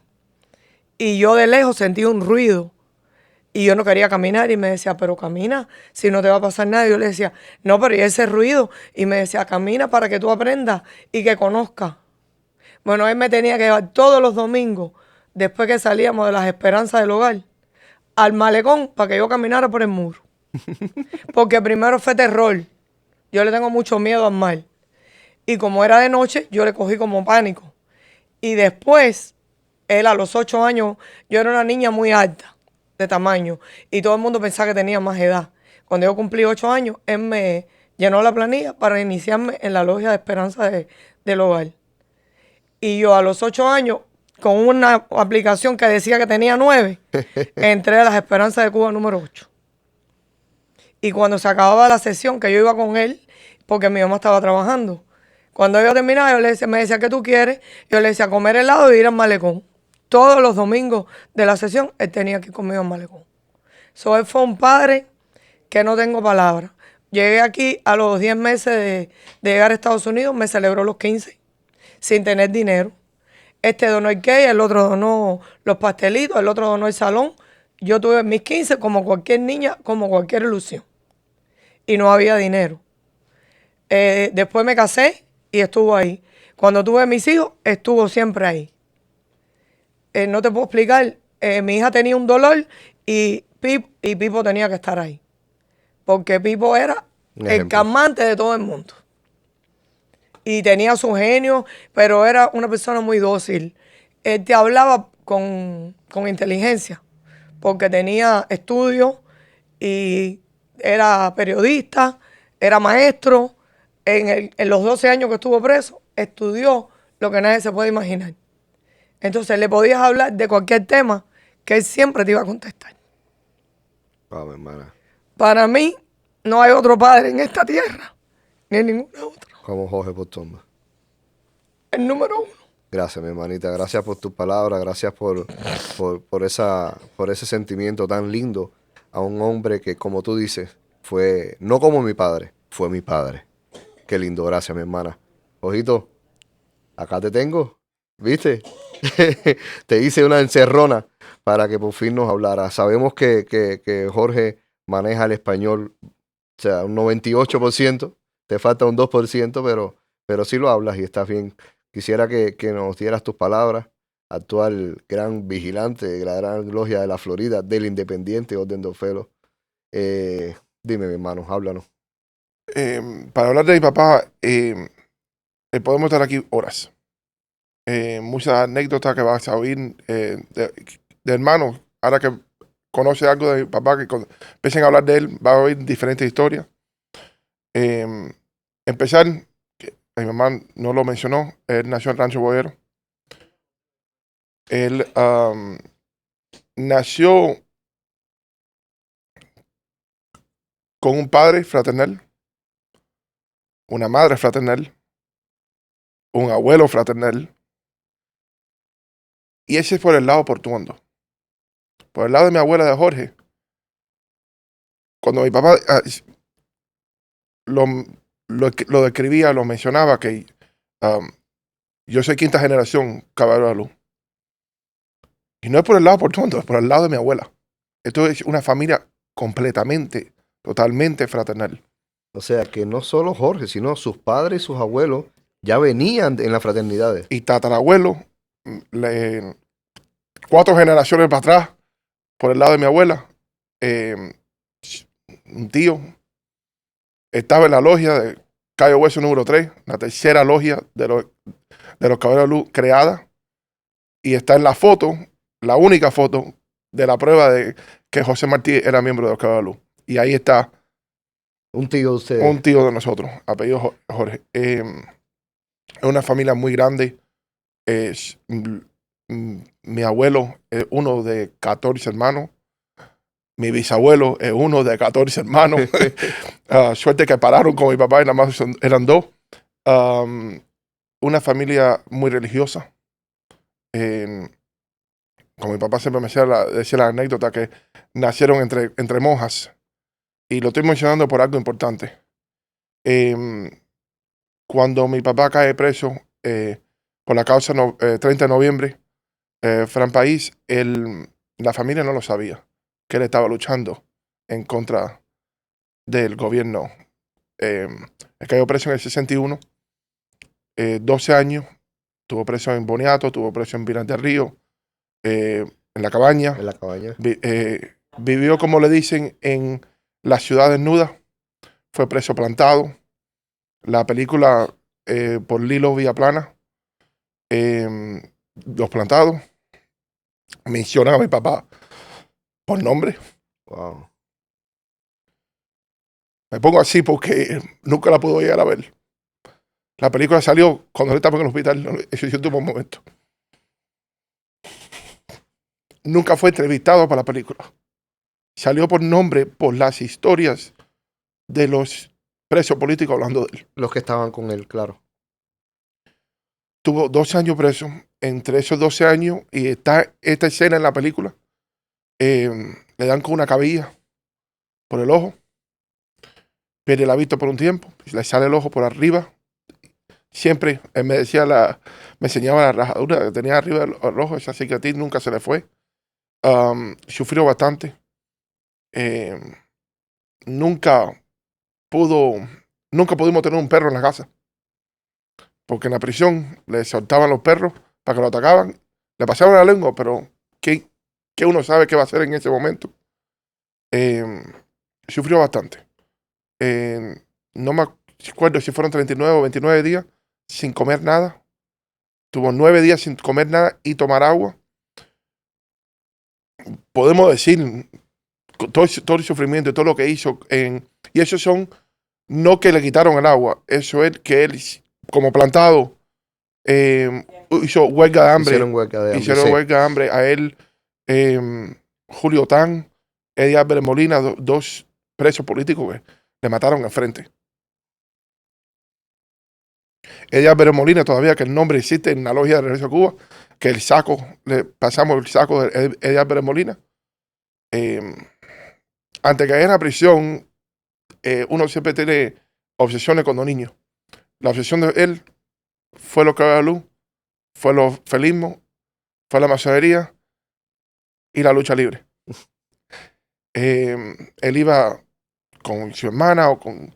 Y yo de lejos sentí un ruido. Y yo no quería caminar y me decía, pero camina, si no te va a pasar nada. Y yo le decía, no, pero ¿y ese ruido? Y me decía, camina para que tú aprendas y que conozcas. Bueno, él me tenía que llevar todos los domingos, después que salíamos de las esperanzas del hogar, al malecón para que yo caminara por el muro. Porque primero fue terror. Yo le tengo mucho miedo al mar. Y como era de noche, yo le cogí como pánico. Y después, él a los 8 años, yo era una niña muy alta de tamaño y todo el mundo pensaba que tenía más edad. Cuando yo cumplí 8 años, él me llenó la planilla para iniciarme en la logia de esperanza del hogar. Y yo a los 8 años, con una aplicación que decía que tenía 9, entré a las esperanzas de Cuba número 8. Y cuando se acababa la sesión, que yo iba con él, porque mi mamá estaba trabajando, cuando yo terminaba, me decía, ¿qué tú quieres? Yo le decía, comer helado y ir al malecón. Todos los domingos de la sesión, él tenía que ir conmigo al malecón. Él fue un padre que no tengo palabras. Llegué aquí a los 10 meses de llegar a Estados Unidos, me celebró los 15, sin tener dinero. Este donó el cake, el otro donó los pastelitos, el otro donó el salón. Yo tuve mis 15 como cualquier niña, como cualquier ilusión. Y no había dinero. Después me casé y estuvo ahí. Cuando tuve mis hijos, estuvo siempre ahí. No te puedo explicar, mi hija tenía un dolor y Pipo tenía que estar ahí. Porque Pipo era el calmante de todo el mundo. Y tenía su genio, pero era una persona muy dócil. Él te hablaba con inteligencia, porque tenía estudios y era periodista, era maestro. En los 12 años que estuvo preso, estudió lo que nadie se puede imaginar. Entonces le podías hablar de cualquier tema que él siempre te iba a contestar. Wow, hermana. Para mí, no hay otro padre en esta tierra, ni en ninguna otra. Como Jorge Postomba. El número 1. Gracias, mi hermanita. Gracias por tus palabras. Gracias por ese sentimiento tan lindo a un hombre que, como tú dices, fue no como mi padre, fue mi padre. Qué lindo. Gracias, mi hermana. Ojito, acá te tengo. ¿Viste? Te hice una encerrona para que por fin nos hablara. Sabemos que Jorge maneja el español, o sea, un 98%, te falta un 2%, pero sí lo hablas y estás bien. Quisiera que nos dieras tus palabras, actual gran vigilante de la gran logia de la Florida, del Independiente Orden de Orfeo. Dime, mi hermano, háblanos. Para hablar de mi papá, podemos estar aquí horas. Muchas anécdotas que vas a oír de hermanos. Ahora que conoce algo de mi papá, que cuando empiecen a hablar de él, va a oír diferentes historias. Empezar, que mi mamá no lo mencionó, él nació en Rancho Boyero. Él nació con un padre fraternal, una madre fraternal, un abuelo fraternal, y ese es por el lado portuondo. Por el lado de mi abuela de Jorge, cuando mi papá lo describía, lo mencionaba, que yo soy quinta generación Caballero de la Luz. Y no es por el lado portuondo, es por el lado de mi abuela. Esto es una familia completamente, totalmente fraternal. O sea, que no solo Jorge, sino sus padres y sus abuelos ya venían en las fraternidades. Y tatarabuelo, 4 generaciones para atrás, por el lado de mi abuela, un tío estaba en la logia de Cayo Hueso número 3, la tercera logia de los Caballeros de Luz creada, y está en la foto, la única foto de la prueba de que José Martí era miembro de los Caballeros de Luz. Y ahí está Un tío de ustedes. un tío de nosotros, apellido Jorge. Es una familia muy grande. Mi abuelo es uno de 14 hermanos. Mi bisabuelo es uno de 14 hermanos. Suerte que pararon con mi papá y nada más eran 2. Una familia muy religiosa. Con mi papá siempre me decía la anécdota que nacieron entre monjas. Y lo estoy mencionando por algo importante. Cuando mi papá cae preso por la causa 30 de noviembre, Fran País, la familia no lo sabía, que él estaba luchando en contra del gobierno. Él cayó preso en el 61, 12 años, estuvo preso en Boniato, estuvo preso en Pinar del Río, en La Cabaña. En la cabaña. Vivió, como le dicen, en la ciudad desnuda, fue preso plantado. La película por Lilo Villaplana, Los Plantados, menciona a mi papá por nombre. Wow. Me pongo así porque nunca la pude llegar a ver. La película salió cuando él estaba en el hospital, eso yo tuve un momento. Nunca fue entrevistado para la película. Salió por nombre por las historias de los presos políticos hablando de él. Los que estaban con él, claro. Tuvo 12 años preso. Entre esos 12 años, y está esta escena en la película, le dan con una cabilla por el ojo. Pierde la vista por un tiempo, le sale el ojo por arriba. Siempre él me enseñaba la rajadura que tenía arriba del ojo, esa cicatriz nunca se le fue. Sufrió bastante. Nunca pudimos tener un perro en la casa. Porque en la prisión le soltaban los perros para que lo atacaban. Le pasaban la lengua, pero ¿qué uno sabe qué va a hacer en ese momento? Sufrió bastante. No me acuerdo si fueron 39 o 29 días sin comer nada. Tuvo 9 días sin comer nada y tomar agua. Podemos decir todo el sufrimiento y todo lo que hizo. Y eso son, no que le quitaron el agua, eso es que él, como plantado, hizo huelga de hambre. Hicieron huelga de hambre. Hicieron sí. huelga de hambre. A él, Julio Tan, Eddie Álvarez Molina, 2 presos políticos que le mataron al frente. Eddie Álvarez Molina, todavía que el nombre existe en la logia de regreso a Cuba, que el saco, le pasamos el saco de Eddie Álvarez Molina. Antes de caer en la prisión, uno siempre tiene obsesiones con los niños. La obsesión de él fue lo que da la luz, fue los felismos, fue la masonería y la lucha libre. Él iba con su hermana o con...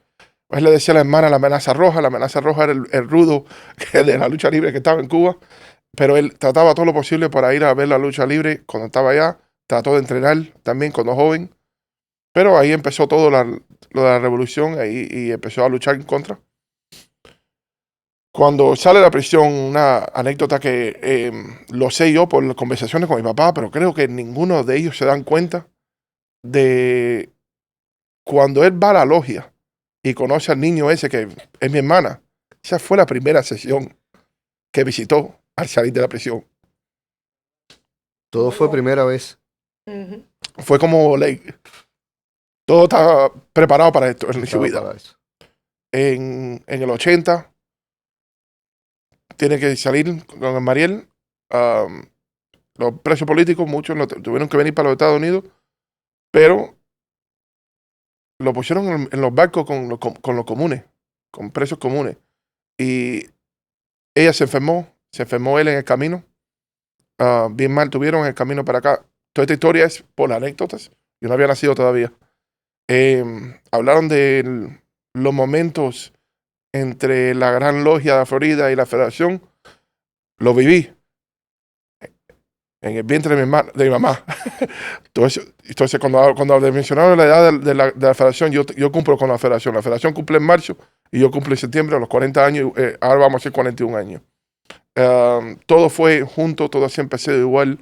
Él le decía a la hermana la amenaza roja era el rudo de la lucha libre que estaba en Cuba, pero él trataba todo lo posible para ir a ver la lucha libre cuando estaba allá, trató de entrenar también cuando joven, pero ahí empezó todo lo de la revolución y empezó a luchar en contra. Cuando sale de la prisión, una anécdota que lo sé yo por conversaciones con mi papá, pero creo que ninguno de ellos se dan cuenta, de cuando él va a la logia y conoce al niño ese que es mi hermana. Esa fue la primera sesión que visitó al salir de la prisión. Todo fue primera vez. Ujú. Fue como todo estaba preparado para esto en su Estaba vida. para eso. En el 80 tiene que salir con el Mariel. Los presos políticos, muchos tuvieron que venir para los Estados Unidos, pero lo pusieron en los barcos con los comunes, con presos comunes. Y ella se enfermó él en el camino. Bien mal tuvieron en el camino para acá. Toda esta historia es por anécdotas. Yo no había nacido todavía. Hablaron de los momentos entre la Gran Logia de Florida y la Federación. Lo viví en el vientre de mi mamá. Entonces, cuando mencionaron la edad de la Federación, yo cumplo con la Federación. La Federación cumple en marzo y yo cumplo en septiembre a los 40 años. Ahora vamos a hacer 41 años. Todo fue junto, todo siempre ha sido igual.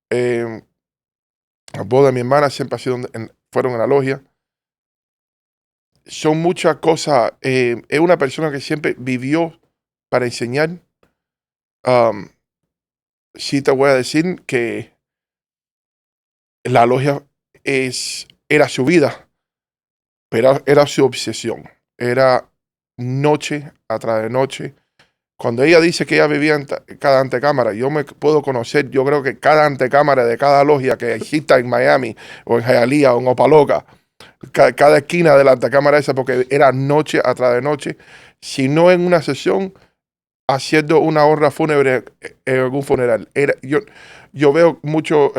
Las bodas de mi hermana siempre fueron en la logia. Son muchas cosas. Es una persona que siempre vivió para enseñar. Sí te voy a decir que la logia era su vida, pero era su obsesión. Era noche atrás de noche. Cuando ella dice que ella vivía en cada antecámara, yo me puedo conocer, yo creo que cada antecámara de cada logia que exista en Miami, o en Hialeah, o en Opaloca, cada esquina de la antecámara esa, porque era noche atrás de noche, si no en una sesión, haciendo una honra fúnebre en algún funeral. Yo veo muchos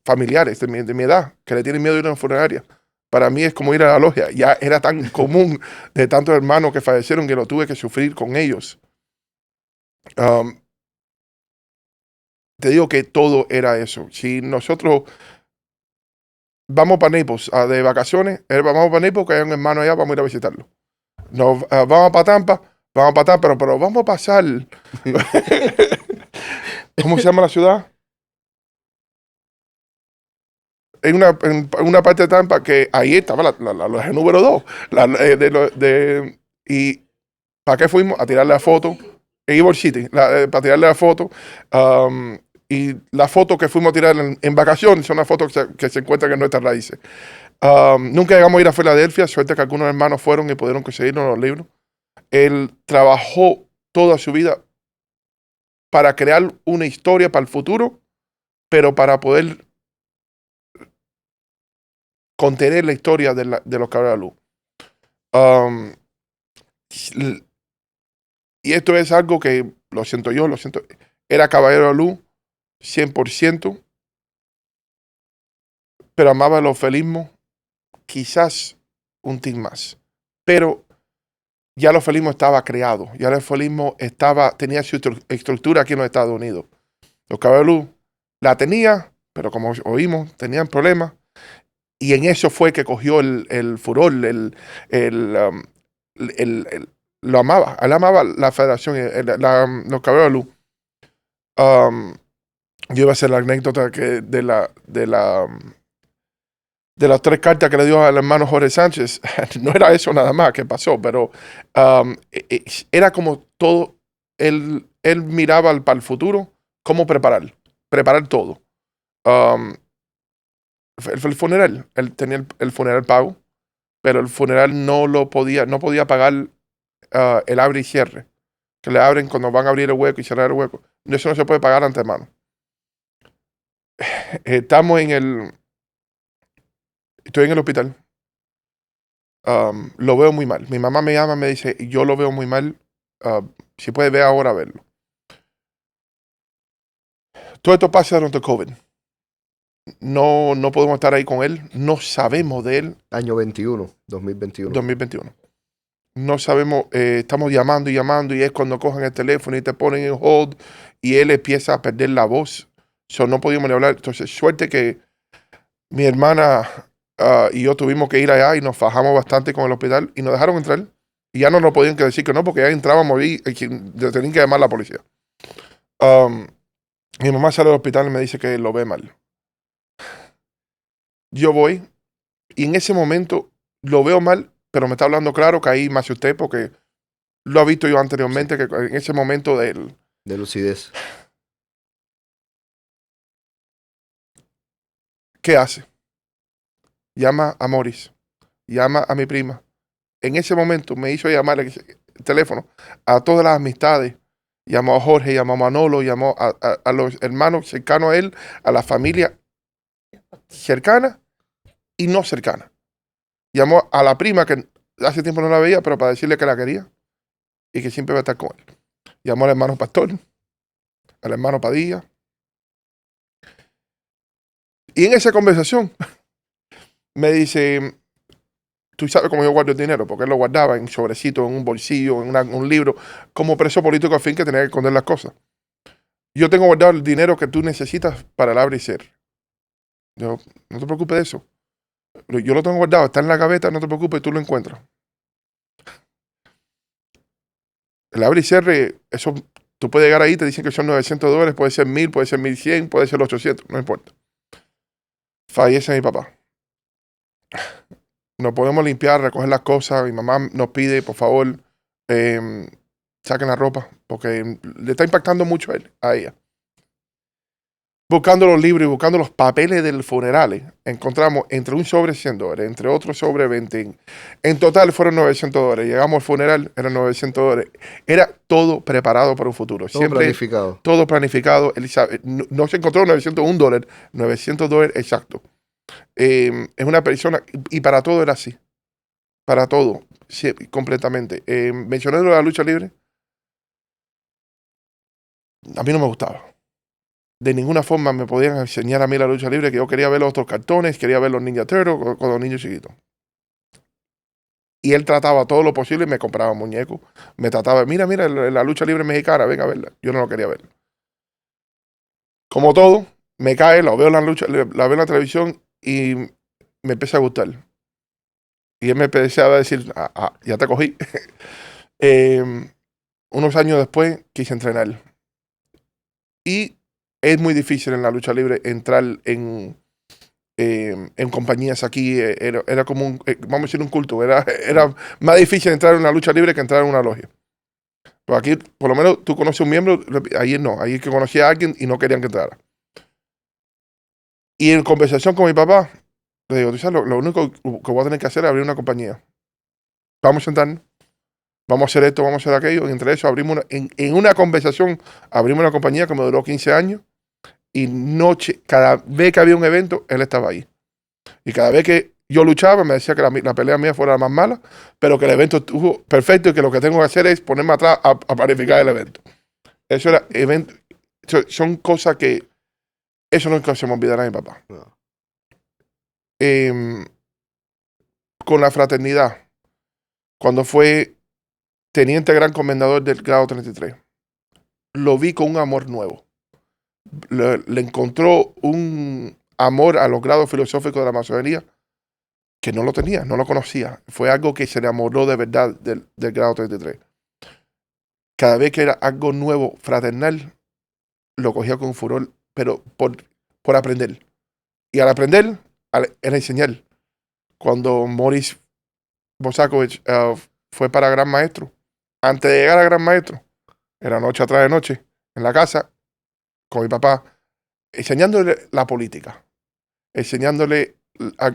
familiares de mi edad que le tienen miedo de ir a una funeraria. Para mí es como ir a la logia. Ya era tan común de tantos hermanos que fallecieron que lo tuve que sufrir con ellos. Te digo que todo era eso. Si nosotros vamos para Naples de vacaciones, vamos para Naples, que hay un hermano allá, vamos a ir a visitarlo. Vamos para Tampa, pero vamos a pasar. ¿Cómo se llama la ciudad? En una parte de Tampa que ahí estaba la logia número 2. ¿Y para qué fuimos? A tirarle la foto. En Ybor City, para tirarle la foto. Y la foto que fuimos a tirar en vacaciones son las fotos que se encuentran en nuestras raíces. Nunca llegamos a ir a Filadelfia, suerte que algunos hermanos fueron y pudieron conseguirnos los libros. Él trabajó toda su vida para crear una historia para el futuro, pero para poder contener la historia de los Caballeros de la Luz. Y esto es algo que, lo siento, era Caballero de la Luz 100%, pero amaba el ofelismo quizás un tin más. Pero ya el ofelismo estaba creado, ya el ofelismo tenía su estructura aquí en los Estados Unidos. Los Caballeros de la Luz la tenía, pero como oímos, tenían problemas. Y en eso fue que cogió el furor, lo amaba. Él amaba la federación, los Caballeros de la Luz. Yo iba a hacer la anécdota de las 3 cartas que le dio al hermano Jorge Sánchez. No era eso nada más que pasó, pero era como todo. Él miraba para el futuro, cómo preparar todo. El funeral, él tenía el funeral pago, pero el funeral no podía pagar el abre y cierre, que le abren cuando van a abrir el hueco y cerrar el hueco. Eso no se puede pagar antemano. Estoy en el hospital. Lo veo muy mal. Mi mamá me llama y me dice, yo lo veo muy mal. Si puede ver ahora, verlo. Todo esto pasa durante COVID. No podemos estar ahí con él. No sabemos de él. Año 2021. No sabemos, estamos llamando y es cuando cogen el teléfono y te ponen en hold y él empieza a perder la voz. No podíamos ni hablar. Entonces, suerte que mi hermana y yo tuvimos que ir allá y nos fajamos bastante con el hospital y nos dejaron entrar. Y ya no nos podían decir que no, porque ya entrábamos y tenían que llamar a la policía. Mi mamá sale del hospital y me dice que lo ve mal. Yo voy y en ese momento lo veo mal, pero me está hablando claro que ahí me asusté porque lo he visto yo anteriormente, que en ese momento del... De lucidez. ¿Qué hace? Llama a Morris, llama a mi prima. En ese momento me hizo llamar el teléfono a todas las amistades. Llamó a Jorge, llamó a Manolo, llamó a los hermanos cercanos a él, a la familia cercana y no cercana. Llamó a la prima que hace tiempo no la veía, pero para decirle que la quería y que siempre va a estar con él. Llamó al hermano Pastor, al hermano Padilla. Y en esa conversación me dice, tú sabes cómo yo guardo el dinero, porque él lo guardaba en sobrecito, en un bolsillo, en un libro, como preso político al fin que tenía que esconder las cosas. Yo tengo guardado el dinero que tú necesitas para el abrir y cierre. Yo, no te preocupes de eso. Yo lo tengo guardado, está en la gaveta, no te preocupes, tú lo encuentras. El abre y cierre, eso, tú puedes llegar ahí, te dicen que son $900, puede ser 1,000, puede ser 1,100, puede ser 800, no importa. Fallece mi papá. Nos podemos limpiar, recoger las cosas. Mi mamá nos pide, por favor, saquen la ropa, porque le está impactando mucho a ella. Buscando los libros y buscando los papeles del funeral, encontramos entre un sobre $100, entre otro sobre 20. En total fueron $900. Llegamos al funeral, eran $900. Era todo preparado para un futuro. Todo Siempre planificado. todo planificado. No se encontró $901, $900 exacto. Es una persona, y para todo era así. Para todo, sí, completamente. Mencioné lo de la lucha libre. A mí no me gustaba. De ninguna forma me podían enseñar a mí la lucha libre, que yo quería ver los otros cartones, quería ver los Ninja Turtles con los niños chiquitos. Y él trataba todo lo posible y me compraba muñecos. Me trataba, mira, la lucha libre mexicana, venga a verla. Yo no lo quería ver. Como todo, me cae, la veo en la lucha, la veo en la televisión y me empieza a gustar. Y él me empezaba a decir, ya te cogí. Unos años después quise entrenar. Y es muy difícil en la lucha libre entrar en compañías aquí. Era como vamos a decir, un culto. Era más difícil entrar en una lucha libre que entrar en una logia. Pero aquí, por lo menos, tú conoces a un miembro, ahí no. Ahí es que conocí a alguien y no querían que entrara. Y en conversación con mi papá, le digo, tú sabes, lo único que voy a tener que hacer es abrir una compañía. Vamos a sentarnos. Vamos a hacer esto, vamos a hacer aquello. Y entre eso abrimos en una conversación, abrimos una compañía que me duró 15 años. Y cada vez que había un evento, él estaba ahí. Y cada vez que yo luchaba, me decía que la pelea mía fuera la más mala, pero que el evento estuvo perfecto y que lo que tengo que hacer es ponerme atrás a planificar el evento. Eso era evento. Son cosas que eso nunca se me olvidará a mi papá. No. Con la fraternidad, cuando fue teniente gran comendador del grado 33, lo vi con un amor nuevo. Le encontró un amor a los grados filosóficos de la masonería que no lo tenía, no lo conocía. Fue algo que se enamoró de verdad del grado 33. Cada vez que era algo nuevo, fraternal, lo cogía con furor, pero por aprender. Y al aprender, era enseñar. Cuando Morris Bosakovich fue para Gran Maestro, antes de llegar a Gran Maestro, era noche atrás de noche, en la casa, con mi papá, enseñándole la política, enseñándole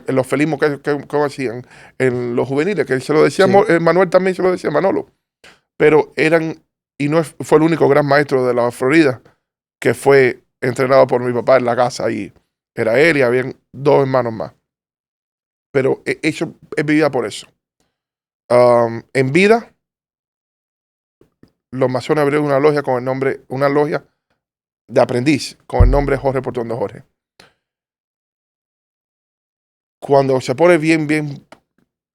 los felismos que hacían en los juveniles, que se lo decía sí. Manuel también se lo decía Manolo, pero y no fue el único gran maestro de la Florida que fue entrenado por mi papá en la casa, y era él y habían 2 hermanos más, pero él vivía por eso. En vida, los masones abrieron una logia con el nombre, una logia de aprendiz, con el nombre Jorge Portón de Jorge. Cuando se pone bien,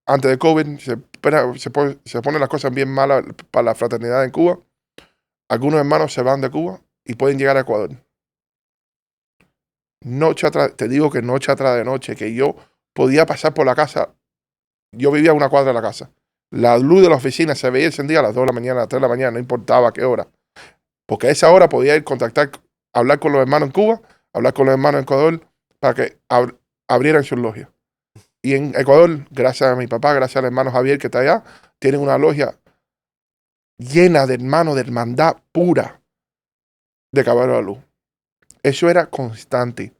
antes de COVID, se ponen las cosas bien malas para la fraternidad en Cuba. Algunos hermanos se van de Cuba y pueden llegar a Ecuador. Noche atrás, te digo que noche atrás de noche, que yo podía pasar por la casa. Yo vivía a una cuadra de la casa. La luz de la oficina se veía encendida a las 2 de la mañana, a las 3 de la mañana, no importaba qué hora. Porque a esa hora podía ir contactar, hablar con los hermanos en Cuba, hablar con los hermanos en Ecuador, para que abrieran sus logias. Y en Ecuador, gracias a mi papá, gracias al hermano Javier que está allá, tienen una logia llena de hermanos de hermandad pura de Caballero de la Luz. Eso era constante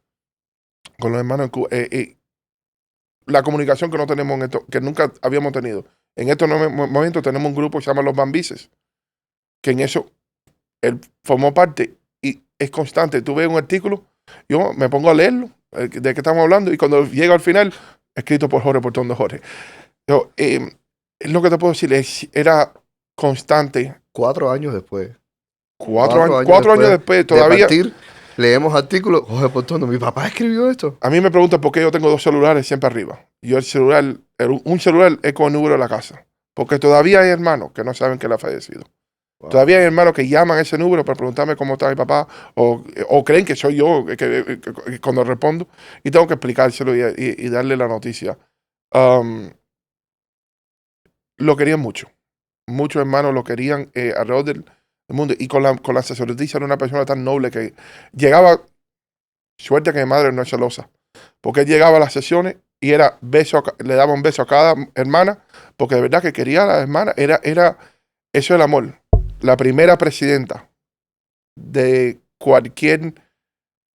con los hermanos en Cuba. La comunicación que no tenemos en esto, que nunca habíamos tenido. En estos momentos tenemos un grupo que se llama Los Bambises, que en eso él formó parte y es constante. Tú ves un artículo, yo me pongo a leerlo, de qué estamos hablando, y cuando llega al final, escrito por Jorge Portón de Jorge. Yo, es lo que te puedo decir, era constante. 4 años después. 4 años después, todavía. De partir, leemos artículos, Jorge Portón, mi papá escribió esto. A mí me preguntan por qué yo tengo 2 celulares siempre arriba. Yo un celular es con el número de la casa. Porque todavía hay hermanos que no saben que él ha fallecido. Wow. Todavía hay hermanos que llaman a ese número para preguntarme cómo está mi papá o creen que soy yo que cuando respondo y tengo que explicárselo y darle la noticia. Lo querían mucho. Muchos hermanos lo querían alrededor del mundo. Y con la sacerdotisa era una persona tan noble que llegaba, suerte que mi madre no es celosa, porque él llegaba a las sesiones y era le daba un beso a cada hermana, porque de verdad que quería a la hermana. Era eso el amor. La primera presidenta de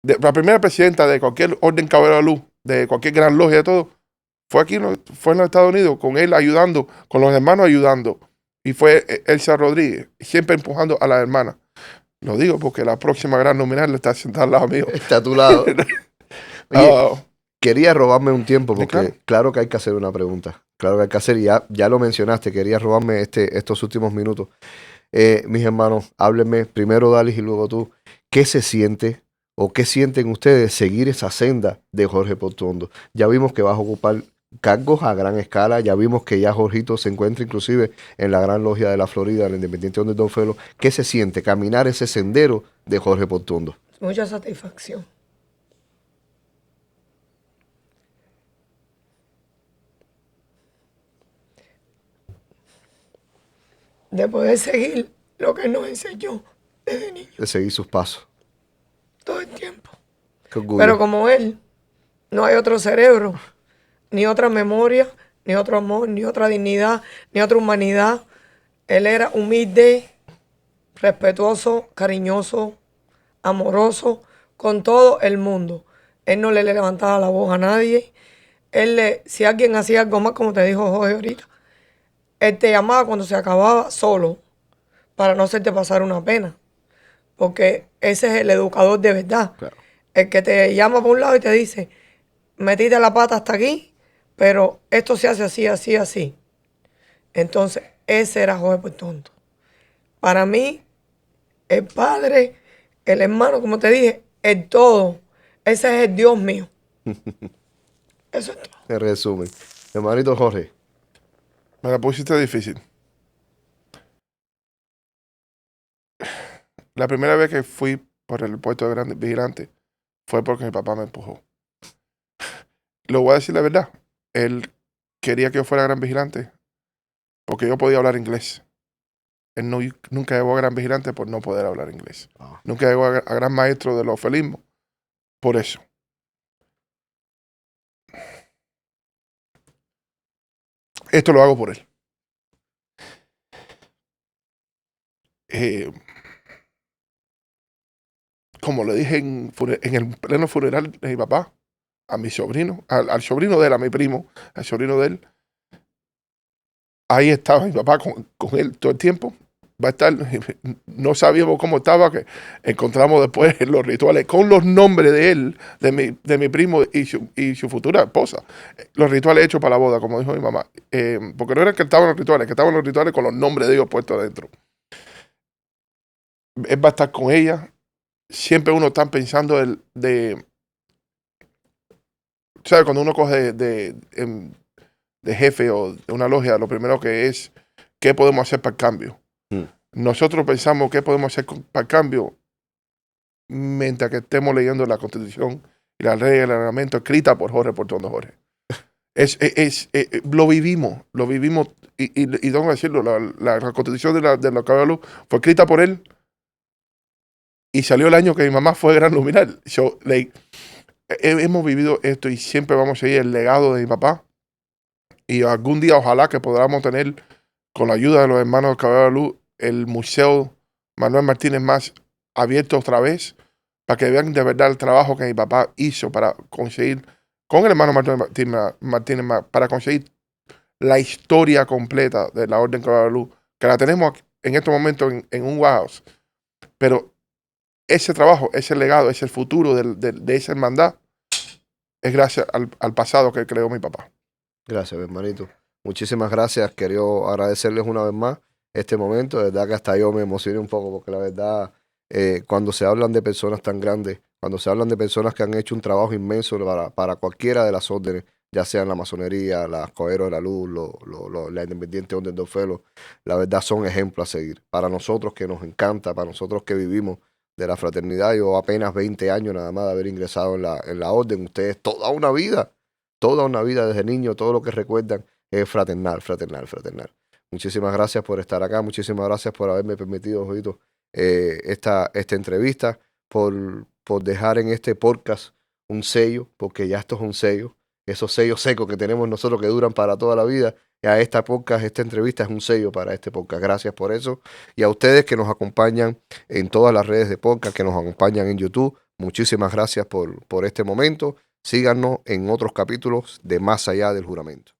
la primera presidenta de cualquier orden Caballero de la Luz, de cualquier gran logia de todo, fue aquí, fue en los Estados Unidos, con él ayudando, con los hermanos ayudando. Y fue Elsa Rodríguez, siempre empujando a la hermana. Lo digo porque la próxima gran luminaria está sentada al lado mío. Está a tu lado. Oye, quería robarme un tiempo porque claro que hay que hacer una pregunta. Claro que hay que hacer, y ya lo mencionaste, quería robarme estos últimos minutos. Mis hermanos, háblenme, primero Dalis y luego tú. ¿Qué se siente o qué sienten ustedes seguir esa senda de Jorge Portuondo? Ya vimos que vas a ocupar cargos a gran escala, ya vimos que ya Jorgito se encuentra inclusive en la Gran Logia de la Florida, el Independiente Underdog Fellow. ¿Qué se siente caminar ese sendero de Jorge Portuondo? Mucha satisfacción. De poder seguir lo que nos enseñó desde niño. De seguir sus pasos. Todo el tiempo. Qué orgullo. Pero como él, no hay otro cerebro, ni otra memoria, ni otro amor, ni otra dignidad, ni otra humanidad. Él era humilde, respetuoso, cariñoso, amoroso, con todo el mundo. Él no le levantaba la voz a nadie. Si alguien hacía algo más, como te dijo Jorge ahorita, él te llamaba cuando se acababa solo, para no hacerte pasar una pena. Porque ese es el educador de verdad. Claro. El que te llama por un lado y te dice, metiste la pata hasta aquí, pero esto se hace así, así, así. Entonces, ese era Jorge Portuondo. Para mí, el padre, el hermano, como te dije, el todo. Ese es el Dios mío. Eso es todo. En resumen. Hermanito Jorge. Me la pusiste difícil. La primera vez que fui por el puesto de gran vigilante fue porque mi papá me empujó. Lo voy a decir la verdad. Él quería que yo fuera gran vigilante porque yo podía hablar inglés. Él nunca llegó a gran vigilante por no poder hablar inglés. Nunca llegó a gran maestro de los ofelismos por eso. Esto lo hago por él. Como le dije en el pleno funeral de mi papá, a mi sobrino, al sobrino de él, a mi primo, al sobrino de él, ahí estaba mi papá con él todo el tiempo. Va a estar, no sabíamos cómo estaba, que encontramos después los rituales con los nombres de él, de mi primo y su futura esposa. Los rituales hechos para la boda, como dijo mi mamá. Porque no era que estaban los rituales, que estaban los rituales con los nombres de ellos puestos adentro. Él va a estar con ella. Siempre uno está pensando ¿sabes? Cuando uno coge de jefe o de una logia, lo primero que es, ¿qué podemos hacer para el cambio? Nosotros pensamos qué podemos hacer para el cambio mientras que estemos leyendo la Constitución y la ley y el reglamento escrita por Jorge Portuondo Jorge. Lo vivimos y tengo que decirlo, la Constitución de la Caballero de la Luz fue escrita por él y salió el año que mi mamá fue gran luminaria. hemos vivido esto y siempre vamos a seguir el legado de mi papá. Y algún día ojalá que podamos tener, con la ayuda de los hermanos del Caballero de la Luz, el Museo Manuel Martínez más abierto otra vez, para que vean de verdad el trabajo que mi papá hizo para conseguir, con el hermano Martínez más, para conseguir la historia completa de la Orden Caballero de la Luz, que la tenemos en estos momentos en un warehouse. Pero ese trabajo, ese legado, ese futuro de esa hermandad, es gracias al pasado que creó mi papá. Gracias, mi hermanito. Muchísimas gracias. Quiero agradecerles una vez más este momento. De verdad que hasta yo me emocioné un poco porque la verdad, cuando se hablan de personas tan grandes, cuando se hablan de personas que han hecho un trabajo inmenso para cualquiera de las órdenes, ya sean la masonería, las Caballeros de la Luz, la Independiente Orden de Orfeo, la verdad son ejemplos a seguir. Para nosotros que nos encanta, para nosotros que vivimos de la fraternidad, yo apenas 20 años nada más de haber ingresado en la orden, ustedes toda una vida desde niño, todo lo que recuerdan es fraternal. Muchísimas gracias por estar acá, muchísimas gracias por haberme permitido, Jojito, esta entrevista, por dejar en este podcast un sello, porque ya esto es un sello, esos sellos secos que tenemos nosotros que duran para toda la vida. A esta entrevista es un sello para este podcast. Gracias por eso. Y a ustedes que nos acompañan en todas las redes de podcast, que nos acompañan en YouTube, muchísimas gracias por este momento. Síganos en otros capítulos de Más Allá del Juramento.